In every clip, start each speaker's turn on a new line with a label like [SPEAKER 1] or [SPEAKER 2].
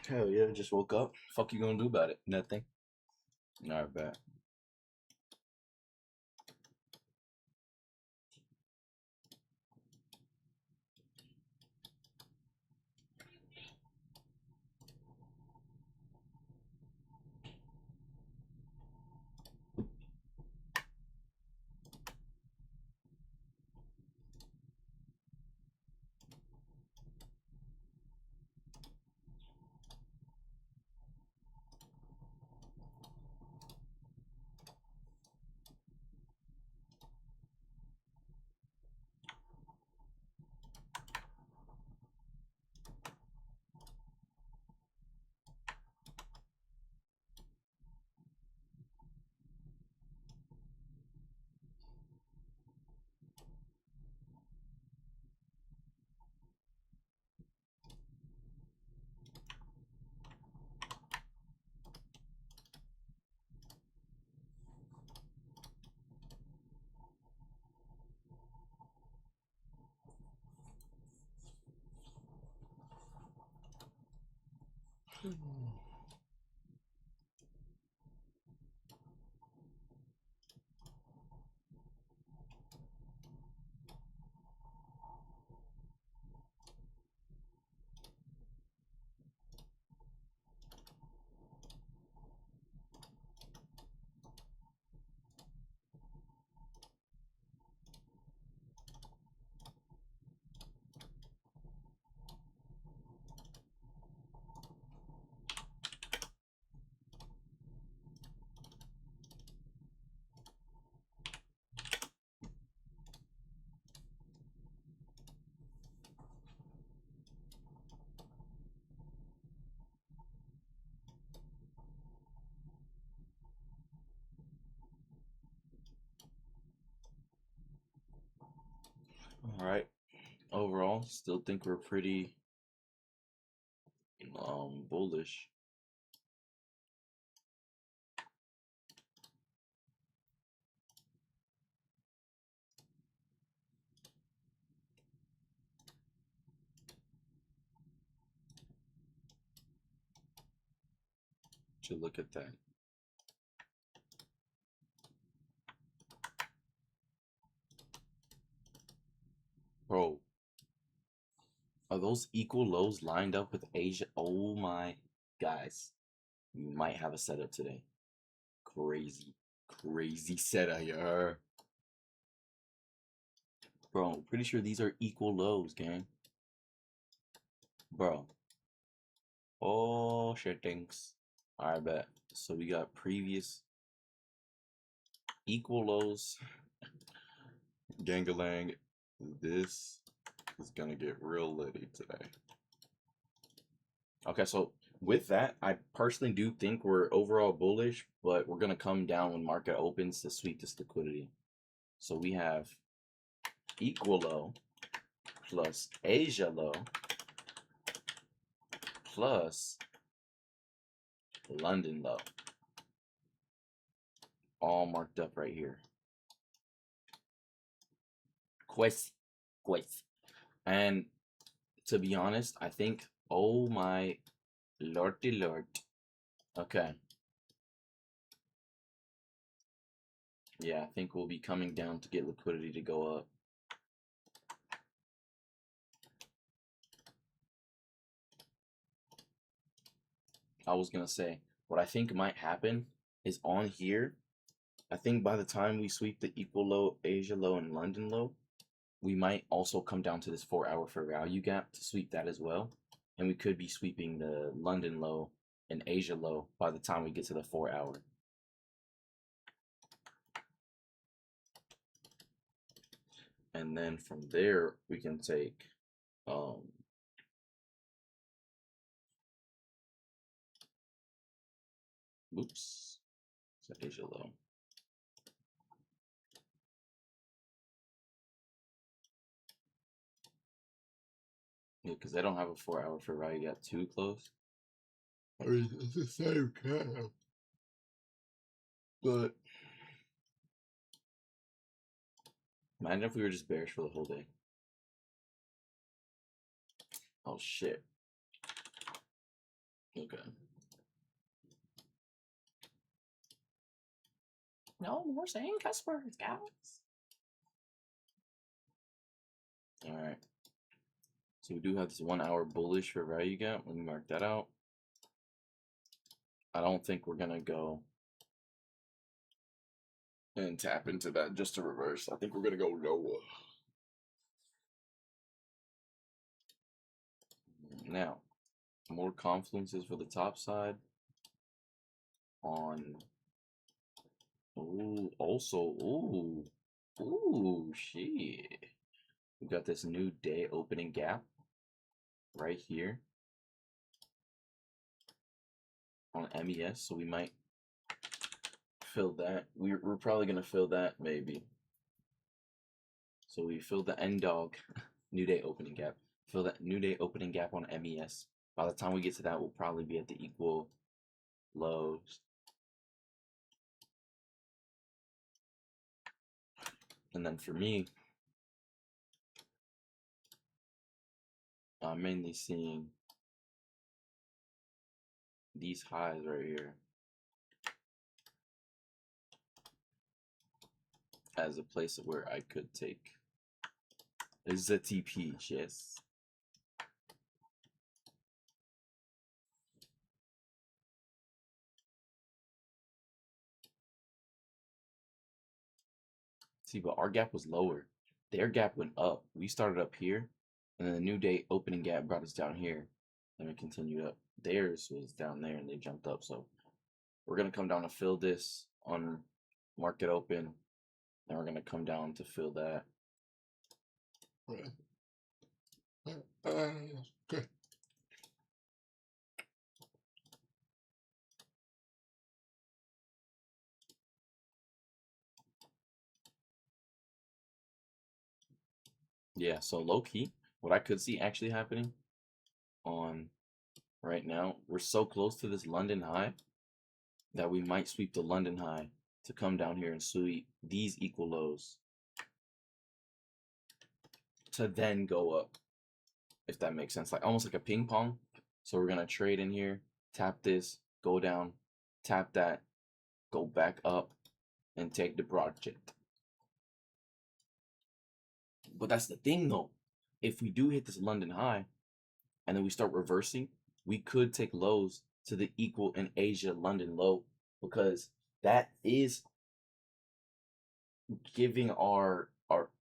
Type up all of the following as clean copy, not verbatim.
[SPEAKER 1] Hell yeah, just woke up. Fuck you gonna do about it? Nothing. Alright, bet. Alright. Overall, still think we're pretty bullish. Should look at that. Bro, are those equal lows lined up with Asia? Oh my guys. You might have a setup today. Crazy. Crazy setup here. Bro, pretty sure these are equal lows, gang. Bro. Oh shit things. Alright, bet. So we got previous equal lows. Gangalang. This is gonna get real litty today. Okay, so with that, I personally do think we're overall bullish, but we're gonna come down when market opens to sweep this liquidity. So we have equal low plus Asia low plus London low. All marked up right here. Quest. And to be honest, I think, oh my lordy lord. Okay. Yeah, I think we'll be coming down to get liquidity to go up. I was gonna say, what I think might happen is on here, I think by the time we sweep the equal low, Asia low, and London low, we might also come down to this 4 hour fair value gap to sweep that as well. And we could be sweeping the London low and Asia low by the time we get to the 4 hour. And then from there, we can take oops, it's Asia low. Yeah, because they don't have a 4 hour fair value gap too close. I mean, it's the same cap. But imagine if we were just bearish for the whole day. Oh shit. Okay.
[SPEAKER 2] No more saying cuss words, guys.
[SPEAKER 1] All right. So we do have this 1 hour bullish for value gap. Let me mark that out. I don't think we're gonna go and tap into that just to reverse. I think we're gonna go lower. Now, more confluences for the top side on. Ooh, also, ooh, shit. We got this new day opening gap right here on MES, so we might fill that. We're probably gonna fill that maybe. So we fill the end dog new day opening gap. Fill that new day opening gap on MES. By the time we get to that, we'll probably be at the equal lows. And then for me, I'm mainly seeing these highs right here as a place where I could take the TP, yes. See, but our gap was lower. Their gap went up. We started up here, and then the new day opening gap brought us down here, and we continued up. Theirs was down there, and they jumped up. So we're gonna come down to fill this on market open, and we're gonna come down to fill that. Yeah, so low key, what I could see actually happening on right now, we're so close to this London high that we might sweep the London high to come down here and sweep these equal lows to then go up, if that makes sense. Like almost like a ping pong. So we're gonna trade in here, tap this, go down, tap that, go back up, and take the project. But that's the thing though. If we do hit this London high and then we start reversing, we could take lows to the equal in Asia London low, because that is giving our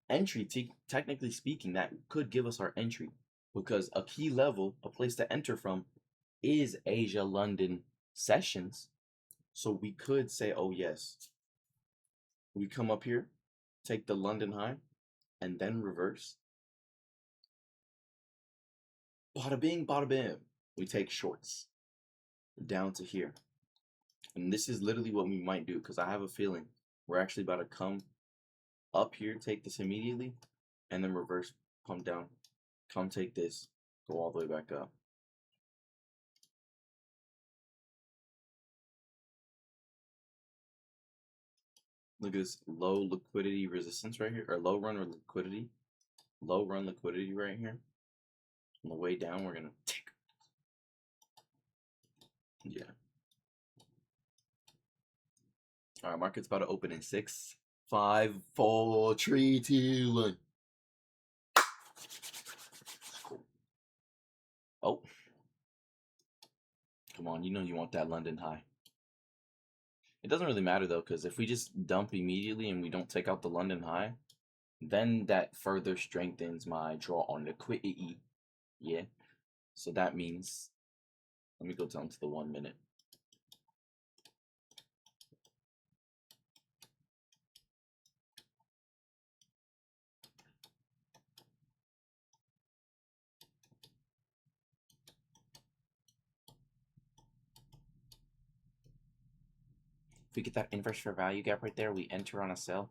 [SPEAKER 1] entry. Technically speaking, that could give us our entry, because a key level, a place to enter from, is Asia London sessions. So we could say, oh yes, we come up here, take the London high, and then reverse. Bada bing, bada bam. We take shorts down to here. And this is literally what we might do, because I have a feeling we're actually about to come up here, take this immediately, and then reverse, pump down, come take this, go all the way back up. Look at this low liquidity resistance right here, or low run liquidity right here. On the way down, we're gonna tick. Yeah. All right, market's about to open in 6, 5, 4, 3, 2, 1. Cool. Oh, come on, you know you want that London high. It doesn't really matter though, because if we just dump immediately and we don't take out the London high, then that further strengthens my draw on liquidity. Yeah. So that means, let me go down to the 1 minute. If we get that inverse for value gap right there, we enter on a sell.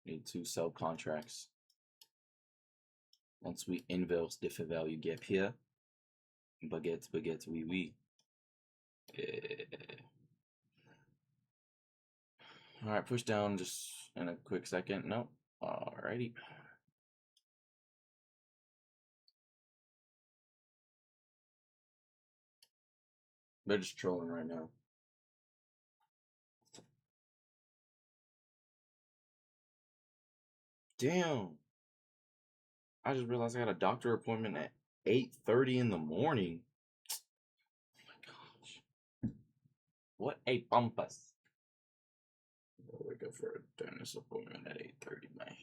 [SPEAKER 1] Need 2 sell contracts. Once we inverse the fair value gap here, baguette, oui. All right, push down just in a quick second. Nope. Alrighty. They're just trolling right now. Damn. I just realized I got a doctor appointment at 8:30 in the morning. Oh my gosh. What a bumpus. I'll wake up for a dentist appointment at 8:30, man.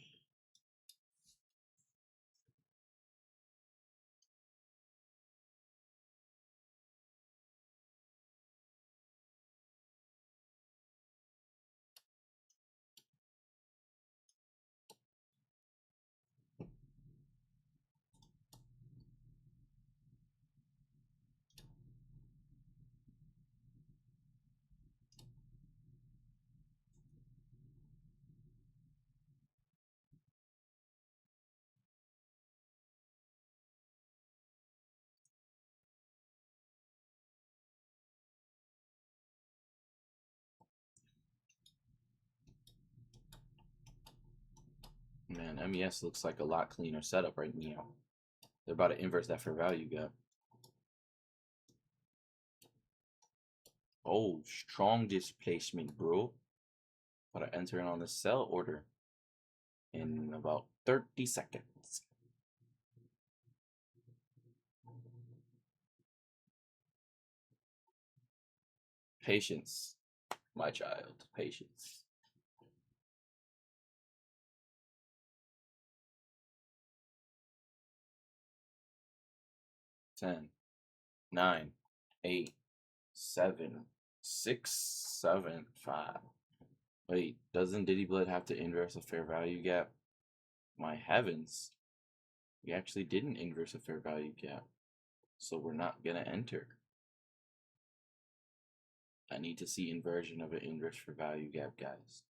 [SPEAKER 1] Man, MES looks like a lot cleaner setup right now. They're about to inverse that fair value gap. Oh, strong displacement, bro. Gotta enter in on the sell order in about 30 seconds. Patience, my child, patience. 10, 9, 8, 7, 6, 7, 5. Wait, doesn't Diddy Blood have to inverse a fair value gap? My heavens. We actually didn't inverse a fair value gap. So we're not gonna enter. I need to see inversion of an inverse fair value gap, guys.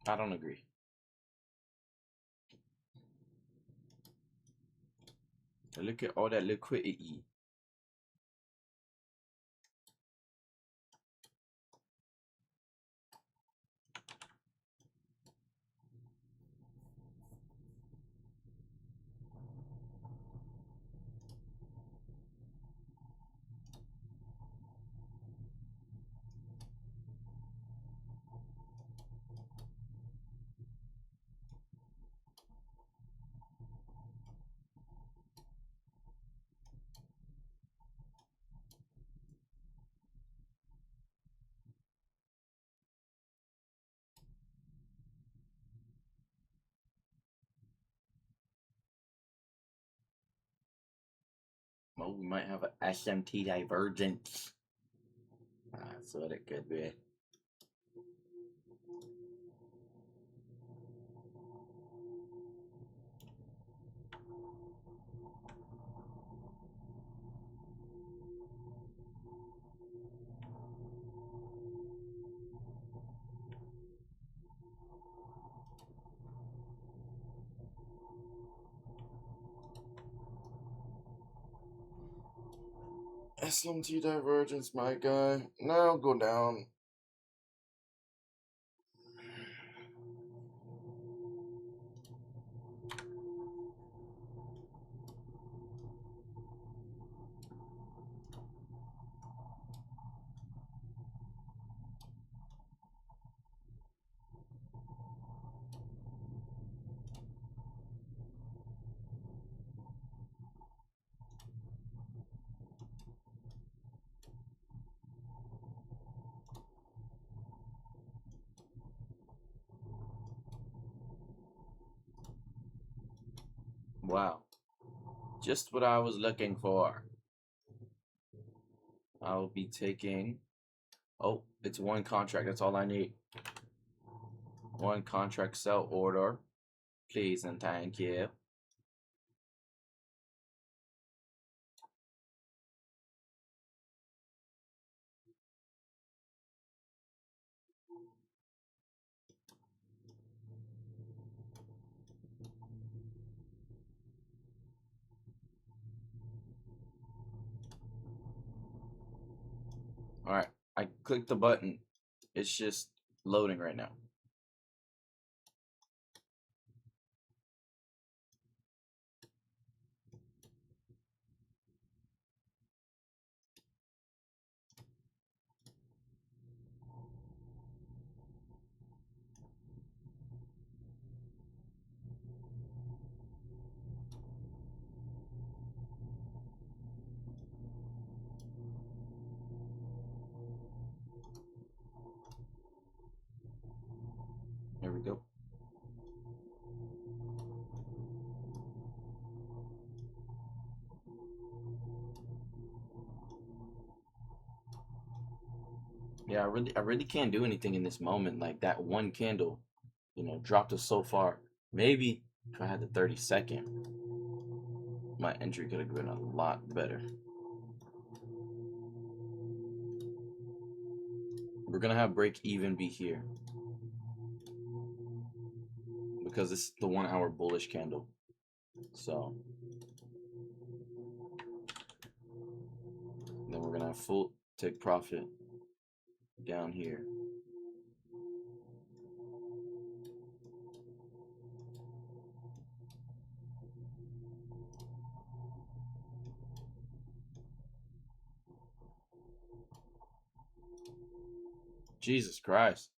[SPEAKER 1] I don't agree. Look at all that liquidity. Well, we might have an SMT divergence. That's what it could be. SMT divergence, my guy. Now go down. Wow. Just what I was looking for. I'll be taking... Oh, it's one contract. That's all I need. One contract sell order. Please and thank you. Alright, I clicked the button. It's just loading right now. There we go. Yeah, I really can't do anything in this moment. Like that one candle, dropped us so far. Maybe if I had the 30-second, my entry could have been a lot better. We're gonna have break even be here because it's the 1 hour bullish candle. So then we're gonna have full take profit down here. Jesus Christ.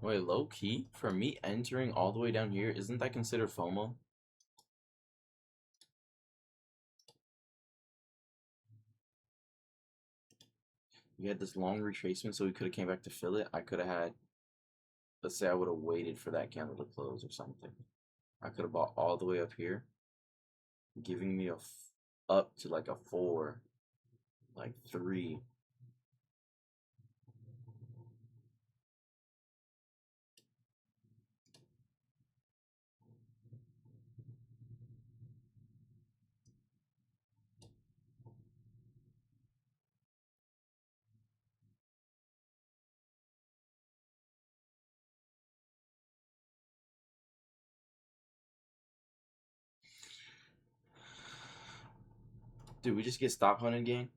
[SPEAKER 1] Wait, low key for me entering all the way down here, isn't that considered FOMO? We had this long retracement, so we could have came back to fill it. I could have had, let's say I would have waited for that candle to close or something. I could have bought all the way up here, giving me up to like a 4, like 3. Dude, we just get stop hunting again?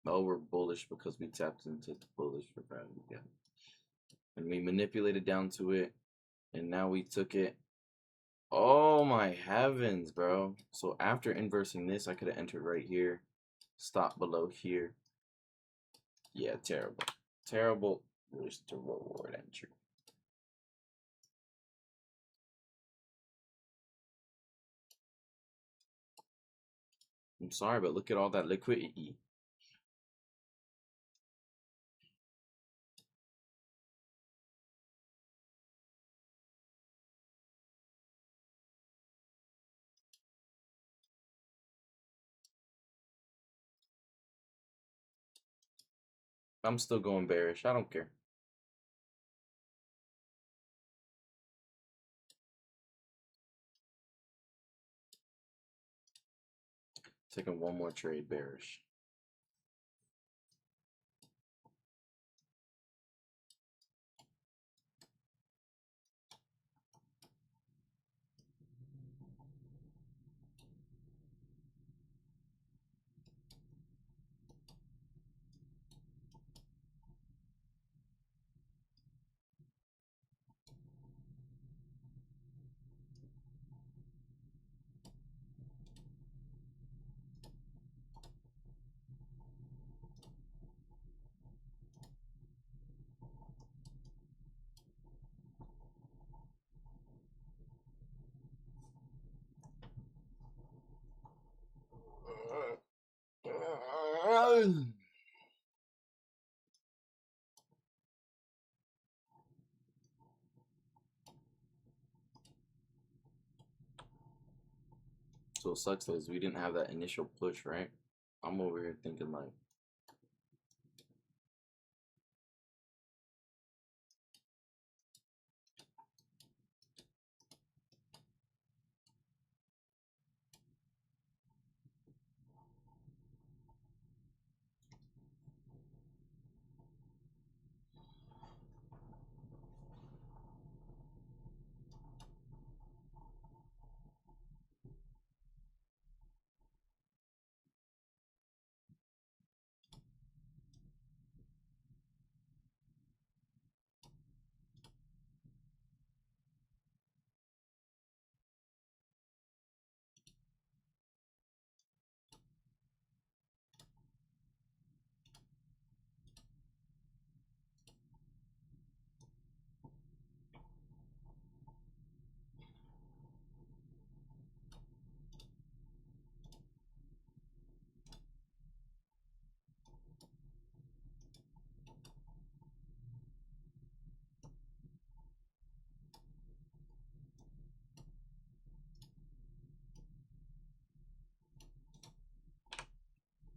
[SPEAKER 1] Oh, we're bullish because we tapped into the bullish for value again. And we manipulated down to it, and now we took it. Oh my heavens, bro. So after inversing this, I could have entered right here. Stop below here. Yeah, terrible. Terrible risk to reward entry. I'm sorry, but look at all that liquidity. I'm still going bearish. I don't care. Taking one more trade bearish. So it sucks though, is we didn't have that initial push, right? I'm over here thinking like,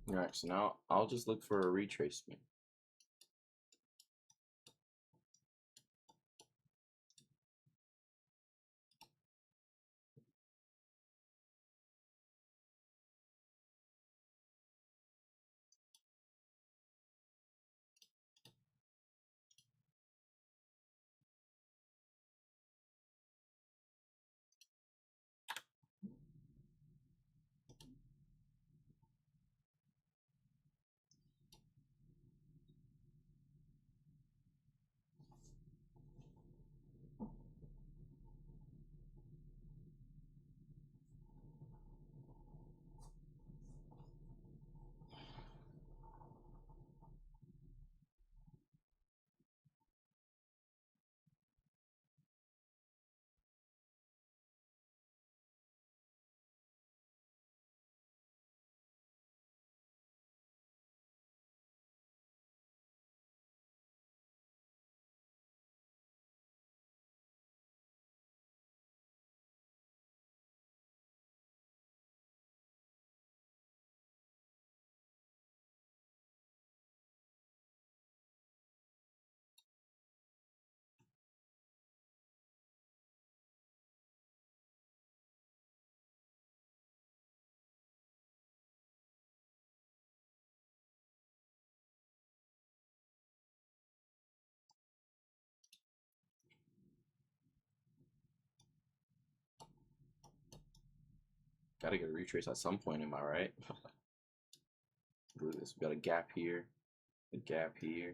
[SPEAKER 1] all right, so now I'll just look for a retracement. Gotta get a retrace at some point, am I right? Look at this. We got a gap here, a gap here.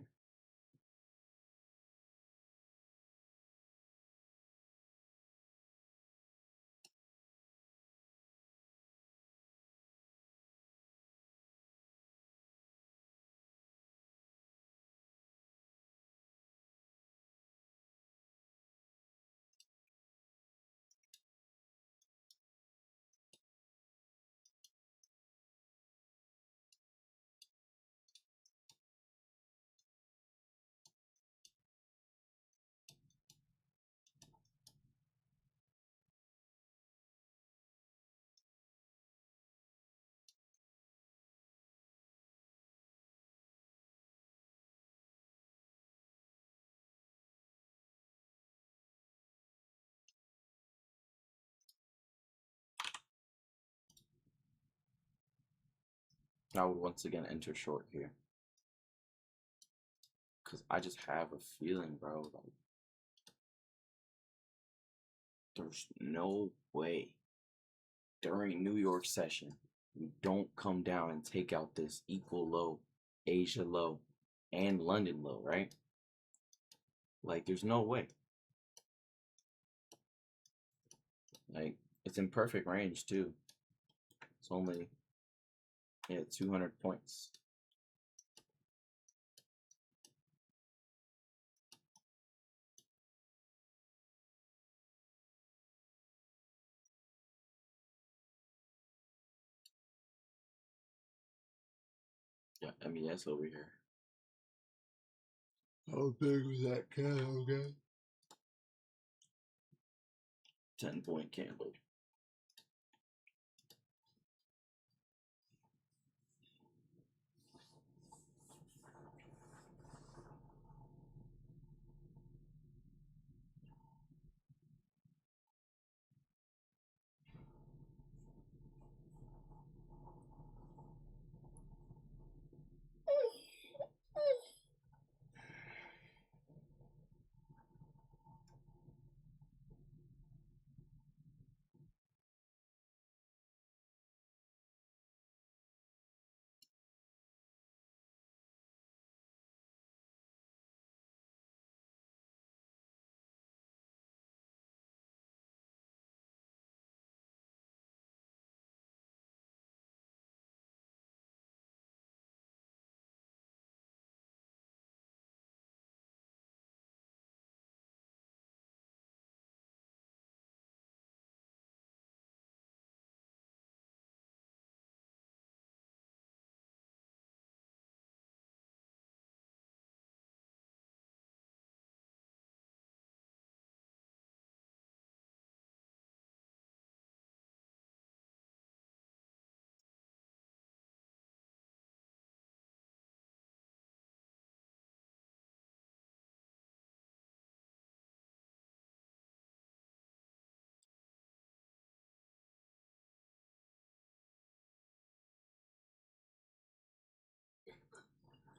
[SPEAKER 1] I would once again enter short here. Because I just have a feeling, bro, like there's no way during New York session we don't come down and take out this equal low, Asia low, and London low, right? Like there's no way. Like it's in perfect range too. It's only 200 points. Yeah, MES over here. How big was that candle again? 10-point candle.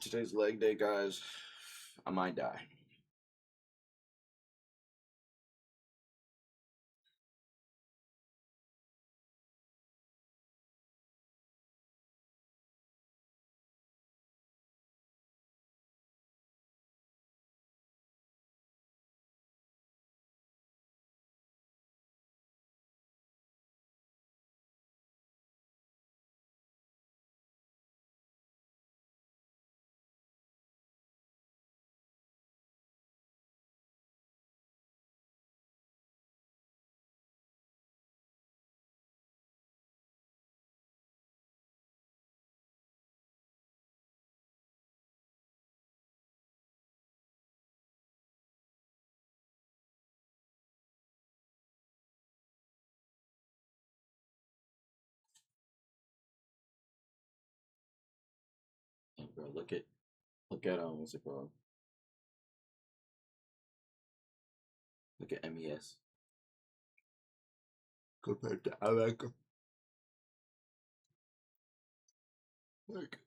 [SPEAKER 1] Today's leg day, guys. I might die. Hey, bro, look at what's it called? Look at MES compared to Alec. Like,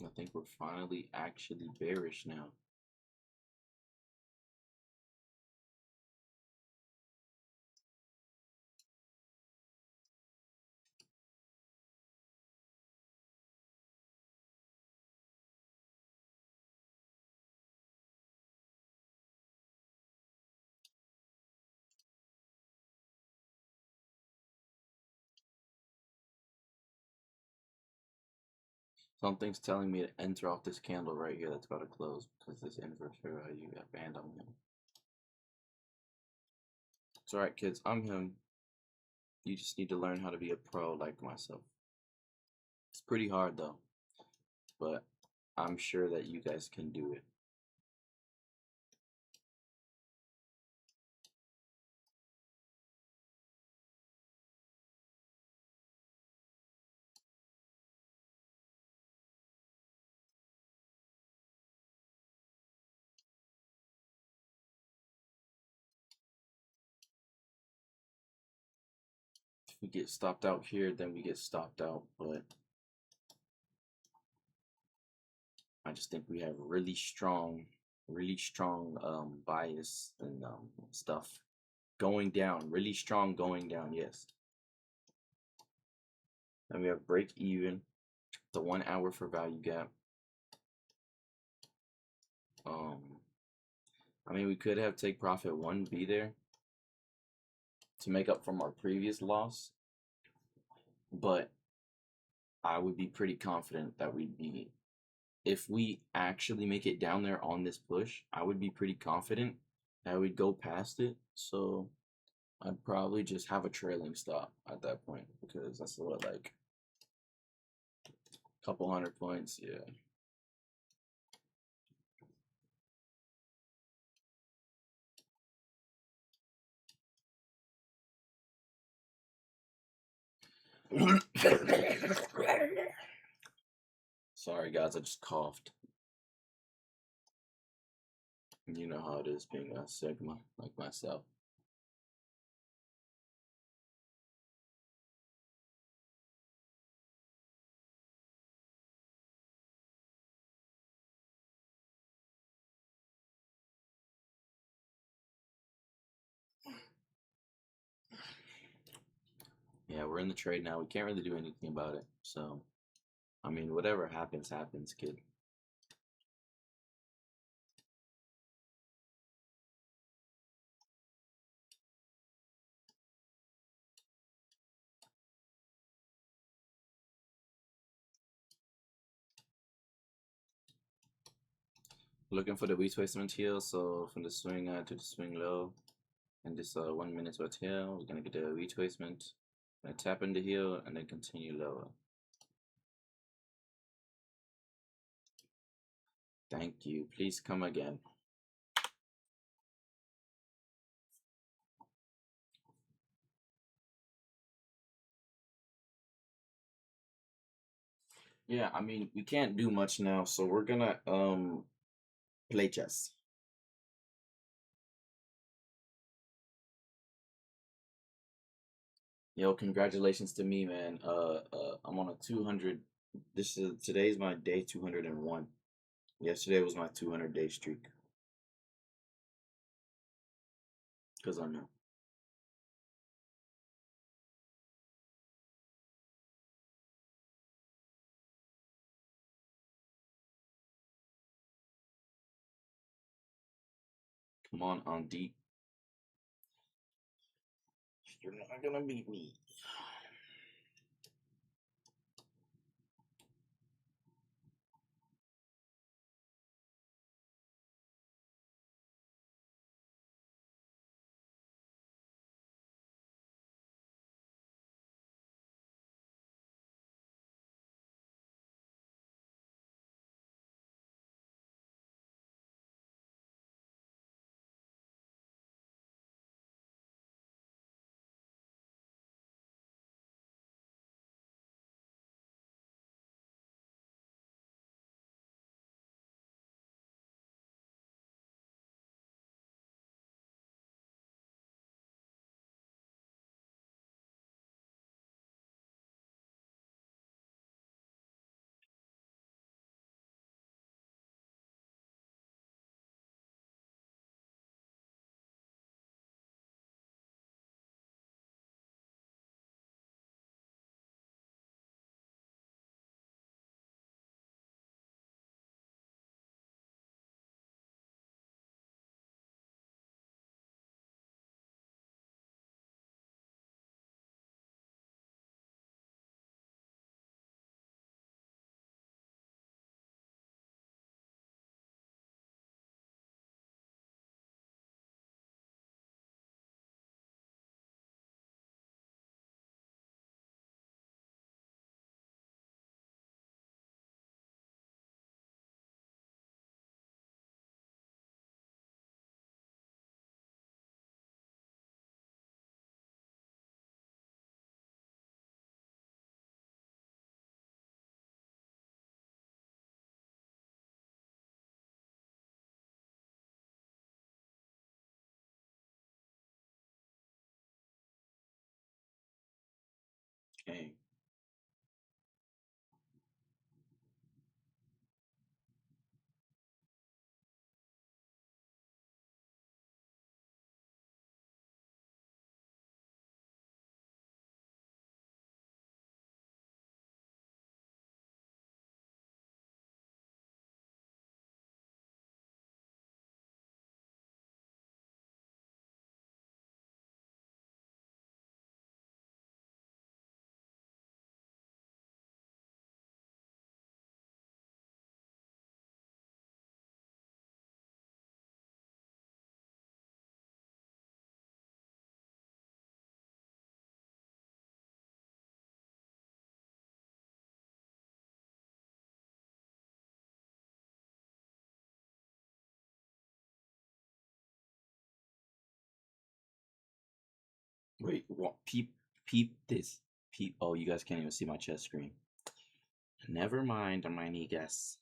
[SPEAKER 1] I think we're finally actually bearish now. Something's telling me to enter off this candle right here that's about to close because this inverse fair value got banned on him. It's alright, kids. I'm him. You just need to learn how to be a pro like myself. It's pretty hard though, but I'm sure that you guys can do it. If we get stopped out here, then we get stopped out, but I just think we have really strong bias and stuff going down, really strong going down, yes. And we have break even, the 1 hour for value gap. I mean, we could have take profit 1B there to make up from our previous loss, but I would be pretty confident that we'd be, if we actually make it down there on this push, I would be pretty confident that we'd go past it. So I'd probably just have a trailing stop at that point because that's what, like, a couple 100 points, yeah. Sorry guys, I just coughed. You know how it is being a Sigma like myself. Yeah, we're in the trade now. We can't really do anything about it. So, I mean, whatever happens, happens, kid. Looking for the retracement here. So from the swing high to the swing low, and this 1 minute right here, we're gonna get a retracement. Gonna tap into here and then continue lower. Thank you. Please come again. Yeah, I mean, we can't do much now, so we're gonna play chess. Yo, congratulations to me, man. I'm on a 200. Today's my day 201. Yesterday was my 200-day streak. Cause I know. Come on deep. You're not gonna beat me. Dang. Wait, what? Peep this. Peep. Oh, you guys can't even see my chess screen. Never mind, Hermione. Guess.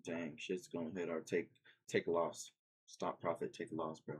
[SPEAKER 1] Dang, shit's gonna hit our take a loss. Stop profit, take a loss, bro.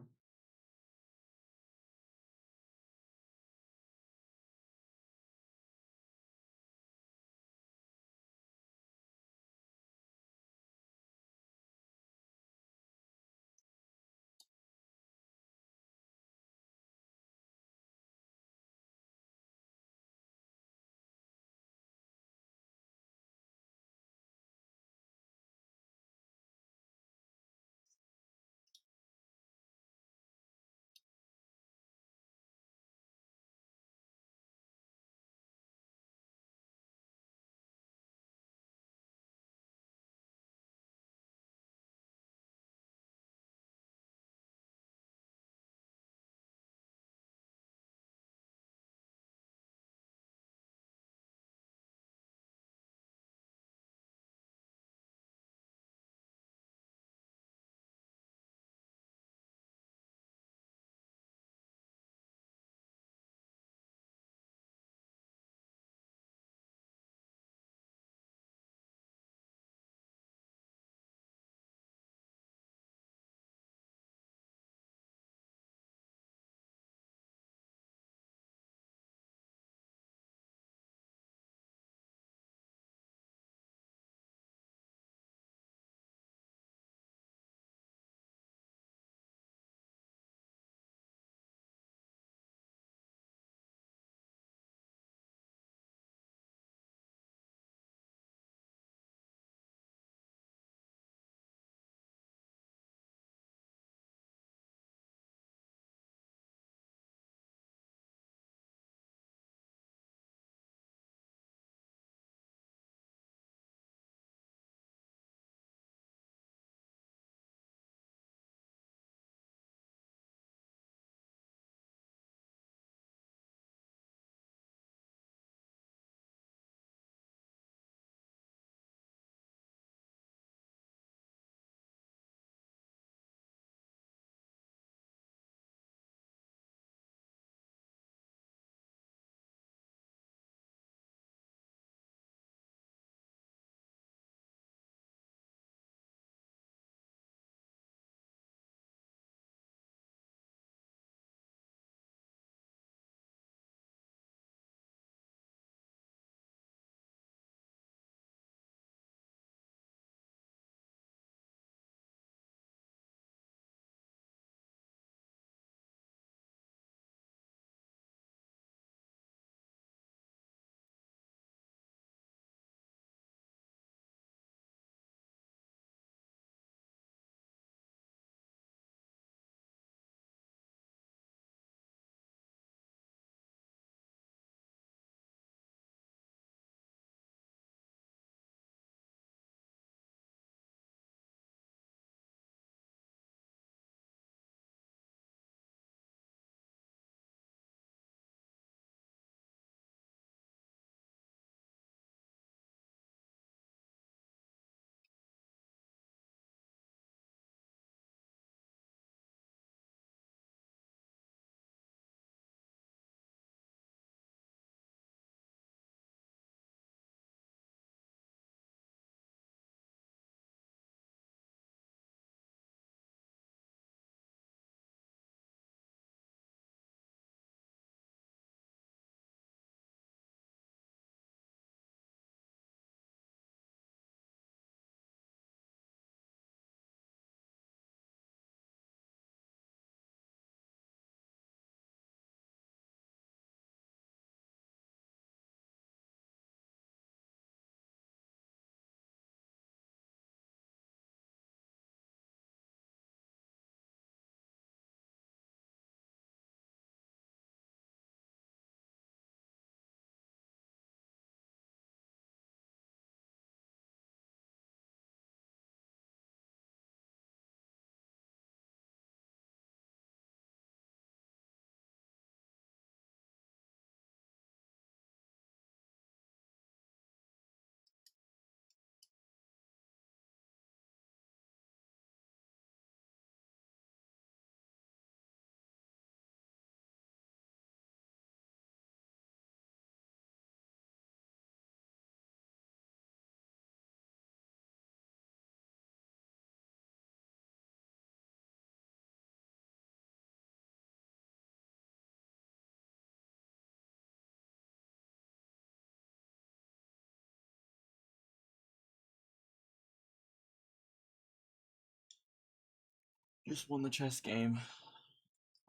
[SPEAKER 1] Just won the chess game,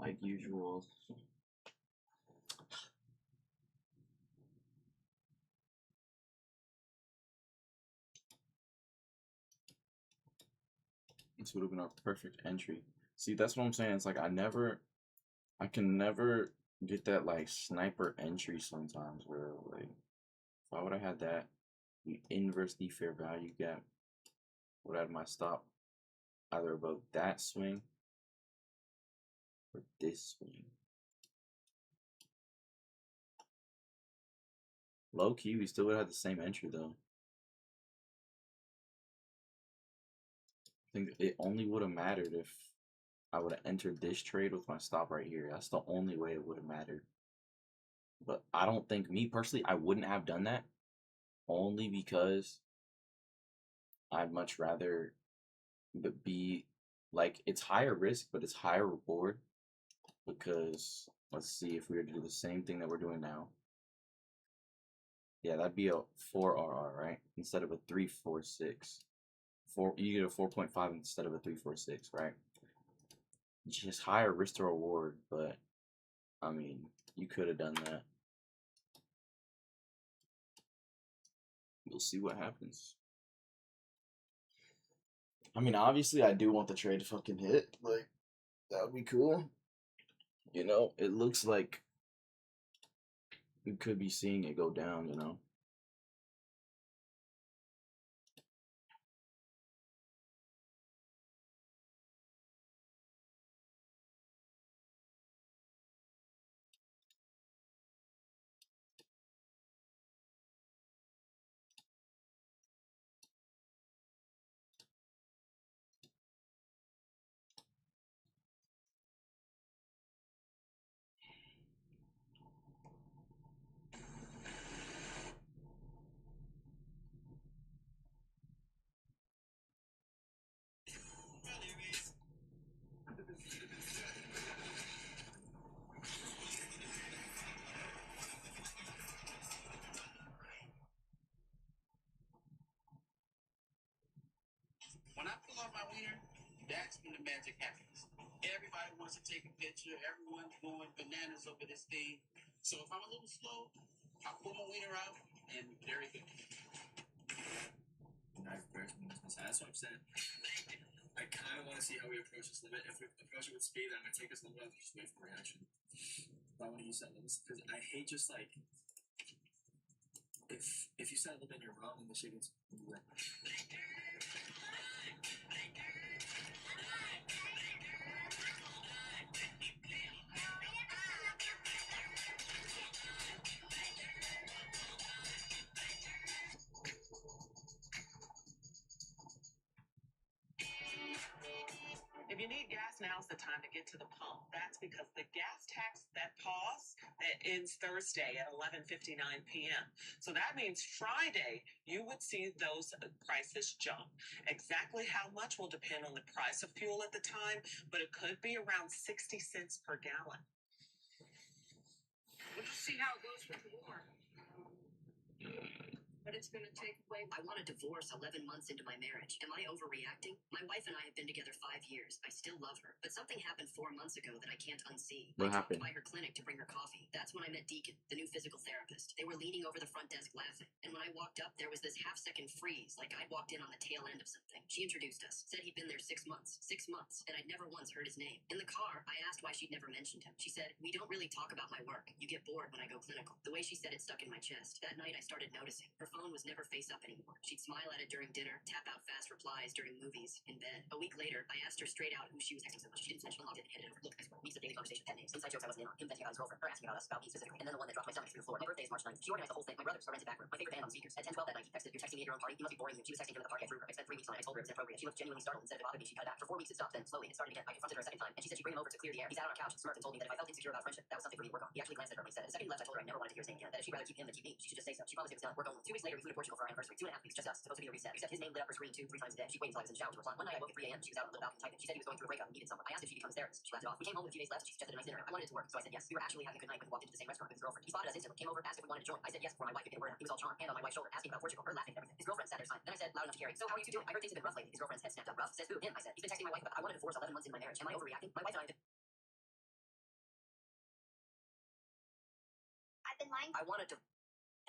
[SPEAKER 1] like usual. This would have been our perfect entry. See, that's what I'm saying. It's like I can never get that like sniper entry sometimes where like if I would have had that, the inverse the fair value gap would have had my stop either above that swing or this swing. Low key, we still would have the same entry though. I think it only would have mattered if I would have entered this trade with my stop right here. That's the only way it would have mattered. But I don't think, me personally, I wouldn't have done that only because I'd much rather be like, it's higher risk, but it's higher reward. Because let's see if we were to do the same thing that we're doing now. Yeah, that'd be a 4RR, right? Instead of a 346. You get a 4.5 instead of a 346, right? Just higher risk to reward, but I mean, you could have done that. We'll see what happens. I mean, obviously, I do want the trade to fucking hit. Like, that would be cool. You know, it looks like we could be seeing it go down, you know?
[SPEAKER 3] When I pull off my wiener, that's when the magic happens. Everybody wants to take a picture. Everyone's going bananas over this thing. So if I'm a little slow, I pull my wiener out, and there we go.
[SPEAKER 4] That's what I'm saying. I kind of want to see how we approach this limit. If we approach it with speed, I'm going to take this limit off and just wait for reaction. But I want to use that limit because I hate just like if you set a limit and you're wrong and the shit gets wet.
[SPEAKER 5] If you need gas, now's the time to get to the pump. That's because the gas tax, that pause, that ends Thursday at 11:59 p.m. So that means Friday, you would see those prices jump. Exactly how much will depend on the price of fuel at the time, but it could be around 60 cents per gallon.
[SPEAKER 6] We'll just see how it goes with the war. But it's going to take away.
[SPEAKER 7] I want a divorce 11 months into my marriage. Am I overreacting? My wife and I have been together 5 years. I still love her. But something happened 4 months ago that I can't unsee.
[SPEAKER 1] What
[SPEAKER 7] I
[SPEAKER 1] happened?
[SPEAKER 7] dropped by her clinic to bring her coffee. That's when I met Deacon, the new physical therapist. They were leaning over the front desk laughing. And when I walked up, there was this half-second freeze, like I'd walked in on the tail end of something. She introduced us, said he'd been there 6 months. 6 months. And I'd never once heard his name. In the car, I asked why she'd never mentioned him. She said, "We don't really talk about my work. You get bored when I go clinical." The way she said it stuck in my chest. That night, I started noticing. Her phone was never face up anymore. She'd smile at it during dinner, tap out fast replies during movies, in bed. A week later, I asked her straight out who she was texting so much. She didn't mention logged in, handed it over. Look, I swear, we used to daily conversation, pen names, inside jokes I wasn't in on, him venting about his girlfriend, her asking about us, about me specifically, and then the one that dropped my stomach through the floor. My birthday is March 9th. She organized the whole thing. My brother's a rented back room. My favorite band on speakers. At 10:12 that night, he texted, "You're texting me at your own party? You must be boring you." She was texting him at the party. I threw her. I spent 3 weeks on it. I told her it was inappropriate. She looked genuinely startled and said it bothered me. She cut it back. For 4 weeks it stopped, then slowly it started again. I confronted her a second time, and she said she'd bring him over to clear the air. He sat on our couch, smirked, and told me that if I felt insecure about friendship, that was something for me to work on. He actually glanced at her when he said it. The second he left, I told her I never wanted to hear his name again. That if she'd rather keep him than keep me, she should just say so. She promised it was done. We're going. 2 weeks weeks later, we flew to Portugal for our anniversary. 2.5 weeks, just us. Supposed to be a reset. Except his name lit up her screen 2-3 times a day. She'd wait until I was in the shower to reply. One night I woke at 3 a.m. She was out on the balcony typing. She said he was going through a breakup and needed someone. I asked if she'd become his therapist. She left it off. We came home with a few days left. She suggested a nice dinner. I wanted it to work, so I said yes. We were actually having a good night when we walked into the same restaurant with his girlfriend. He spotted us instantly. Came over, asked if we wanted to join. I said yes before my wife could get a word out. He was all charmed, hand on my wife's shoulder, asking about Portugal, her laughing at everything. His girlfriend sat there signed. Then I said, loud enough to carry. So how are you two doing? I heard things have been rough lately. His girlfriend's head snapped up. Rough? Says who? Him. I said. He's been texting my wife, but I wanted a divorce 11 months into my marriage. Am I overreacting? My wife and I have been...
[SPEAKER 6] I've been lying.
[SPEAKER 7] I wanted to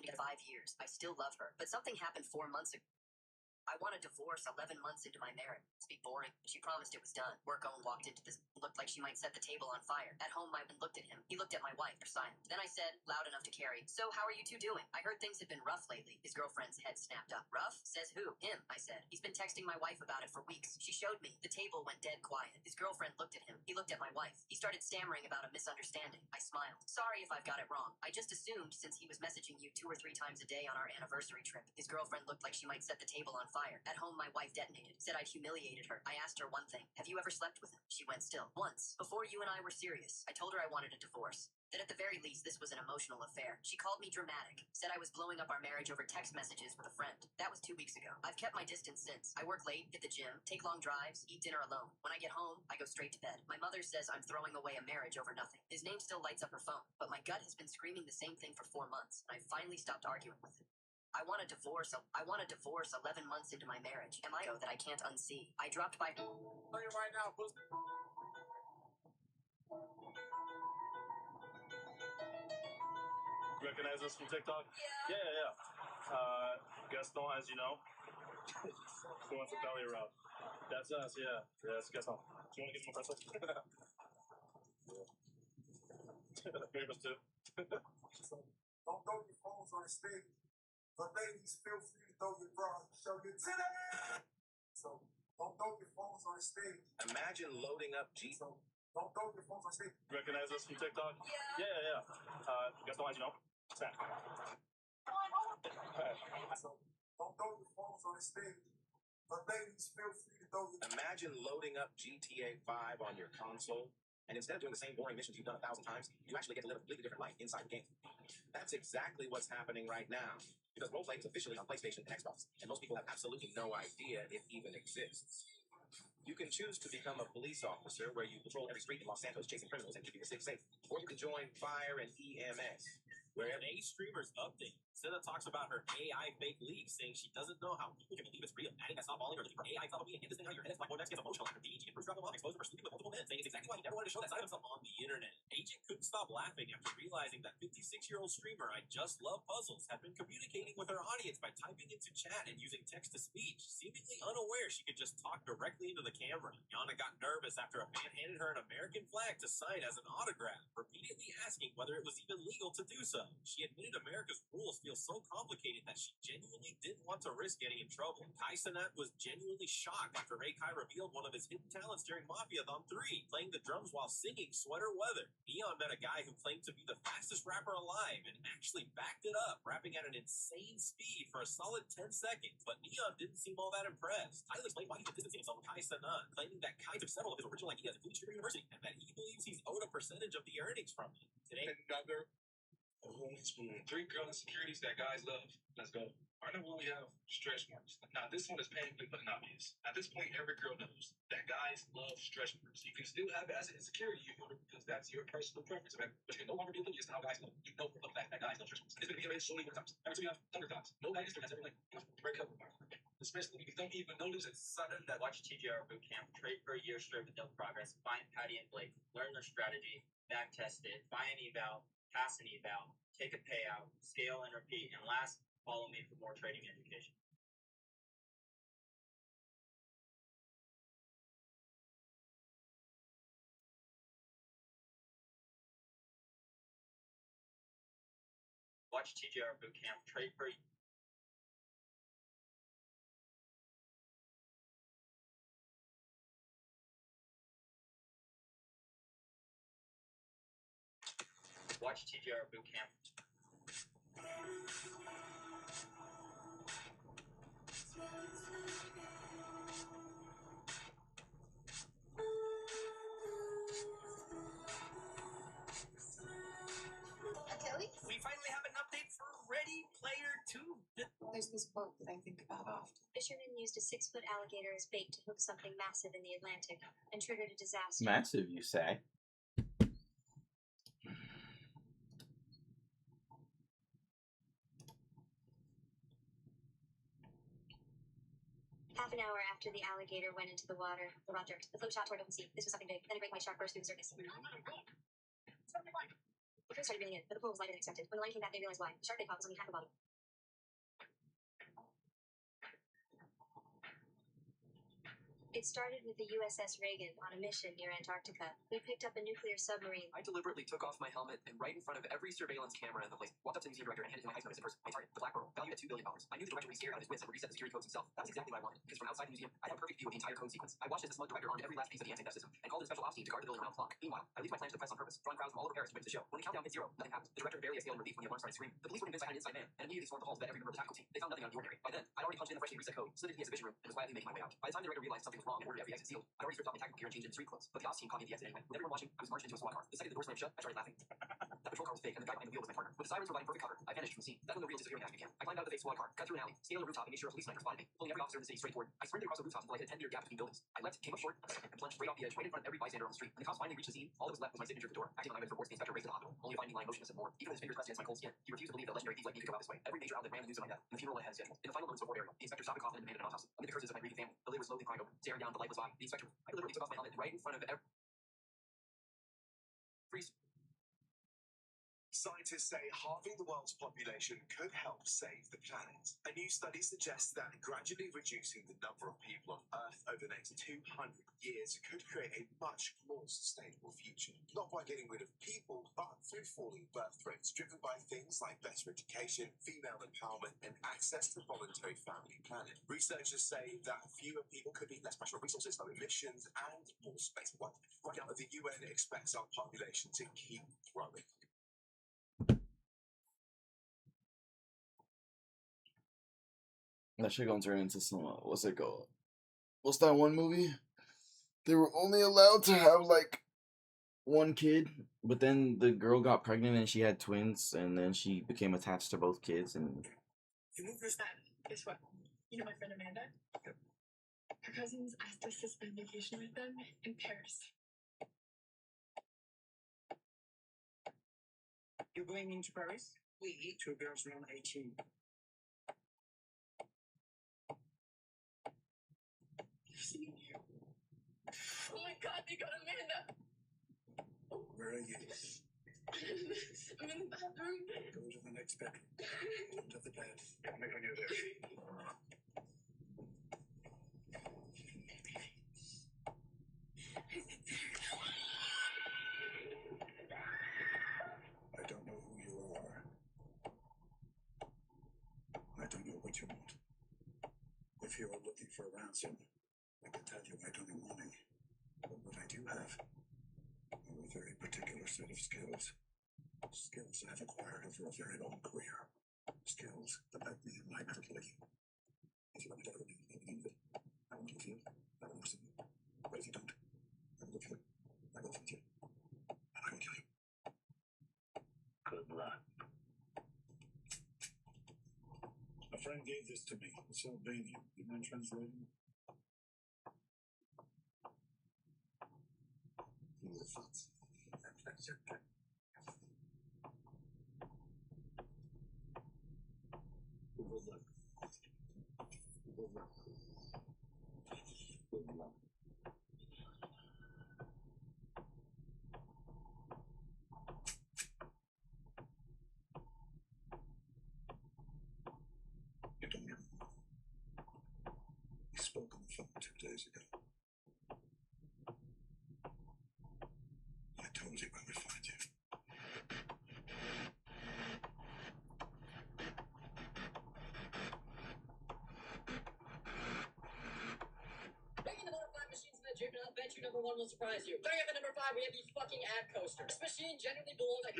[SPEAKER 7] get 5 years. I still love her, but something happened 4 months ago. I want a divorce 11 months into my marriage. It's be boring. She promised it was done. Work own walked into this. Looked like she might set the table on fire. At home, I looked at him. He looked at my wife. They're silent. Then I said, loud enough to carry, so how are you two doing? I heard things had been rough lately. His girlfriend's head snapped up. Rough? Says who? Him, I said. He's been texting my wife about it for weeks. She showed me. The table went dead quiet. His girlfriend looked at him. He looked at my wife. He started stammering about a misunderstanding. I smiled. Sorry if I've got it wrong. I just assumed since he was messaging you 2 or 3 times a day on our anniversary trip. His girlfriend looked like she might set the table on fire. At home, my wife detonated. Said I'd humiliated her. I asked her one thing. Have you ever slept with him? She went still. Once. Before you and I were serious. I told her I wanted a divorce. That at the very least, this was an emotional affair. She called me dramatic. Said I was blowing up our marriage over text messages with a friend. That was 2 weeks ago. I've kept my distance since. I work late, hit the gym, take long drives, eat dinner alone. When I get home, I go straight to bed. My mother says I'm throwing away a marriage over nothing. His name still lights up her phone, but my gut has been screaming the same thing for 4 months, and I finally stopped arguing with him. I want a divorce 11 months into my marriage. Am I that I can't unsee? I dropped by...
[SPEAKER 4] Tell you right now, pussy.
[SPEAKER 8] Recognize us from TikTok? Yeah. Gaston, as you know, who wants a belly rub? That's us, yeah. That's Gaston. Do you want to get some more pretzels? Three of us too.
[SPEAKER 9] Don't throw your phones on the stage. But ladies, feel free to throw your bra. Show your titties. So don't throw your phones on the stage.
[SPEAKER 10] Imagine loading up G.
[SPEAKER 9] So don't throw your phones on the stage.
[SPEAKER 8] Recognize us from TikTok? Yeah. Gaston, as you know, snap.
[SPEAKER 9] So don't throw your phones on the stage. But ladies, feel free to throw your...
[SPEAKER 10] Imagine loading up GTA 5 on your console, and instead of doing the same boring missions you've done 1,000 times, you actually get to live a completely different life inside the game. That's exactly what's happening right now, because role-playing is officially on PlayStation and Xbox, and most people have absolutely no idea it even exists. You can choose to become a police officer, where you patrol every street in Los Santos chasing criminals and keeping the city safe. Or you can join Fire and EMS, where
[SPEAKER 11] an A-streamer's update. Senna talks about her AI fake leaks, saying she doesn't know how people can believe it's real. Adding that stop balling or looking for AI probably and get this thing out of your head. It's like Lord X gets emotional after DEG and Bruce dropped him off, exposed him for sleeping with multiple men, saying it's exactly why he never wanted to show that side of himself on the internet. Agent couldn't stop laughing after realizing that 56-year-old streamer I Just Love Puzzles had been communicating with her audience by typing into chat and using text-to-speech, seemingly unaware she could just talk directly into the camera. Yana got nervous after a fan handed her an American flag to sign as an autograph, repeatedly asking whether it was even legal to do so. She admitted America's rules feel so complicated that she genuinely didn't want to risk getting in trouble. Kai Cenat was genuinely shocked after Ray Kai revealed one of his hidden talents during Mafiathon 3, playing the drums while singing Sweater Weather. Neon met a guy who claimed to be the fastest rapper alive and actually backed it up, rapping at an insane speed for a solid 10 seconds, but Neon didn't seem all that impressed. Tyler explained why he's been distancing himself from Kai Cenat, claiming that Kai took several of his original ideas, including Streamer University, and that he believes he's owed a percentage of the earnings from it. Today,
[SPEAKER 8] Another woman spoon. 3 girl insecurities that guys love. Let's go. Our number 1, we have stretch marks. Now, this one is painfully but obvious. At this point, every girl knows that guys love stretch marks. You can still have it as an insecurity, because that's your personal preference. But you can no longer be oblivious to how guys know. You know for the fact that guys love stretch marks. It's been reiterated so many more times. Ever since we have 100 times. No guy history has ever break up with marks. Especially if you don't even notice it's sudden that
[SPEAKER 12] Watch TGR Bootcamp, trade for a year straight with no progress, find Patty and Blake, learn their strategy, back test it, buy an eval, pass an eval, take a payout, scale and repeat, and last, follow me for more trading education. Watch TGR Bootcamp, trade for... Watch TGR Bootcamp.
[SPEAKER 6] Achilles?
[SPEAKER 11] we finally have an update for Ready Player 2.
[SPEAKER 2] There's this book that I think about often.
[SPEAKER 13] Fishermen used a 6-foot alligator as bait to hook something massive in the Atlantic and triggered a disaster.
[SPEAKER 1] Massive, you say?
[SPEAKER 13] Half an hour after the alligator went into the water, the rod jerked. The float shot toward open sea. This was something big. Then a great white shark burst through the surface. The crew started reeling in, but the pull was lighter than expected. When the line came back, they realized why. The shark they caught was only half a bottle. It started with the USS Reagan on a mission near Antarctica. We picked up a nuclear submarine.
[SPEAKER 14] I deliberately took off my helmet and right in front of every surveillance camera in the place, walked up to the museum director and handed him my heist notice in person. My target, the Black Pearl, valued at $2 billion. I knew the director would be scared out of his wits and would reset the security codes himself. That was exactly what I wanted, because from outside the museum, I had a perfect view of the entire code sequence. I watched as the smug director armed every last piece of the anti-theft system and called in a special ops team to guard the building around the clock. Meanwhile, I leaked my plans to the press on purpose, drawing crowds from all over Paris to witness the show. When the countdown hit 0, nothing happened. The director barely exhaled in relief when the alarm started screaming. The police were convinced I had an inside man and immediately swarmed the halls of every member of the tactical team. They found nothing out of the ordinary. By then, I'd already punched in the freshly reset code, slid into the exhibition room, and was quietly making my way out. By the time the director realized something was wrong and ordered every exit sealed, I'd already stripped off my tactical gear and changed into street clothes. But the ops team caught me at the exit anyway. With everyone watching, I was marched into a squad car. The second the door slammed shut, I started laughing. That patrol car was fake, and the guy behind the wheel was my partner. With the sirens providing perfect cover, I vanished from the scene. That's when the real disappearing act began. I climbed out of the fake squad car, cut through an alley, scaled a rooftop, and made sure a police sniper spotted me, pulling every officer in the city straight toward. I sprinted across the rooftop until I hit a 10-meter gap between buildings. I leapt, came up short, and plunged straight off the edge, right in front of every bystander on the street. When the cops finally reached the scene, all that was left was my signature at the door. Acting like I was reports, the inspector raced to the hospital, only to find me lying motionless and more. Even with his fingers pressed against my cold skin, he refused to believe that legendary thieves like me could go out this way. Every major outlet ran the news of my death, and the funeral went ahead of schedule. In the final moments before burial, the inspector stopped the coffin and demanded an autopsy. Amid the curses of my grieving family, the lid was slowly pried open, staring down at the lifeless body. The inspector, I deliberately took off my helmet right in front of every... Freeze.
[SPEAKER 15] Scientists say halving the world's population could help save the planet. A new study suggests that gradually reducing the number of people on Earth over the next 200 years could create a much more sustainable future. Not by getting rid of people, but through falling birth rates driven by things like better education, female empowerment, and access to voluntary family planning. Researchers say that fewer people could need less natural resources, lower emissions, and more space. Right now, the UN expects our population to keep growing.
[SPEAKER 1] That shit gonna turn into some, what's it called? What's that one movie? They were only allowed to have, like, one kid, but then the girl got pregnant and she had twins, and then she became attached to both kids, and...
[SPEAKER 6] You moved your stand. Guess what? You know my friend Amanda? Her cousins asked us to spend vacation with them in Paris.
[SPEAKER 3] You're going into Paris? We, two girls around 18.
[SPEAKER 6] Oh my god, they got Amanda!
[SPEAKER 3] Where are you?
[SPEAKER 6] I'm in the bathroom.
[SPEAKER 3] Go to the next bedroom. Under the bed. Tell me when you're there. I don't know who you are. I don't know what you want. If you are looking for a ransom, I can tell you I don't know money. But what I do have are a very particular set of skills. Skills I've acquired over a very long career. Skills that let me in my never kill you. If you want to ever leave, I believe it. I want to live you. I will listen you. But if you don't, I will live you. I will find you. And I will kill you. Good luck. A friend gave this to me. It's Albanian. Do you mind translating? You don't know. We spoke on the phone 2 days ago. I told you where we'd find you.
[SPEAKER 16] Bringing the motor 5 machines in the gym, and I'll bet you number 1 will surprise you. Starting at the number 5, we have the fucking ab coaster. This machine generally belongs like...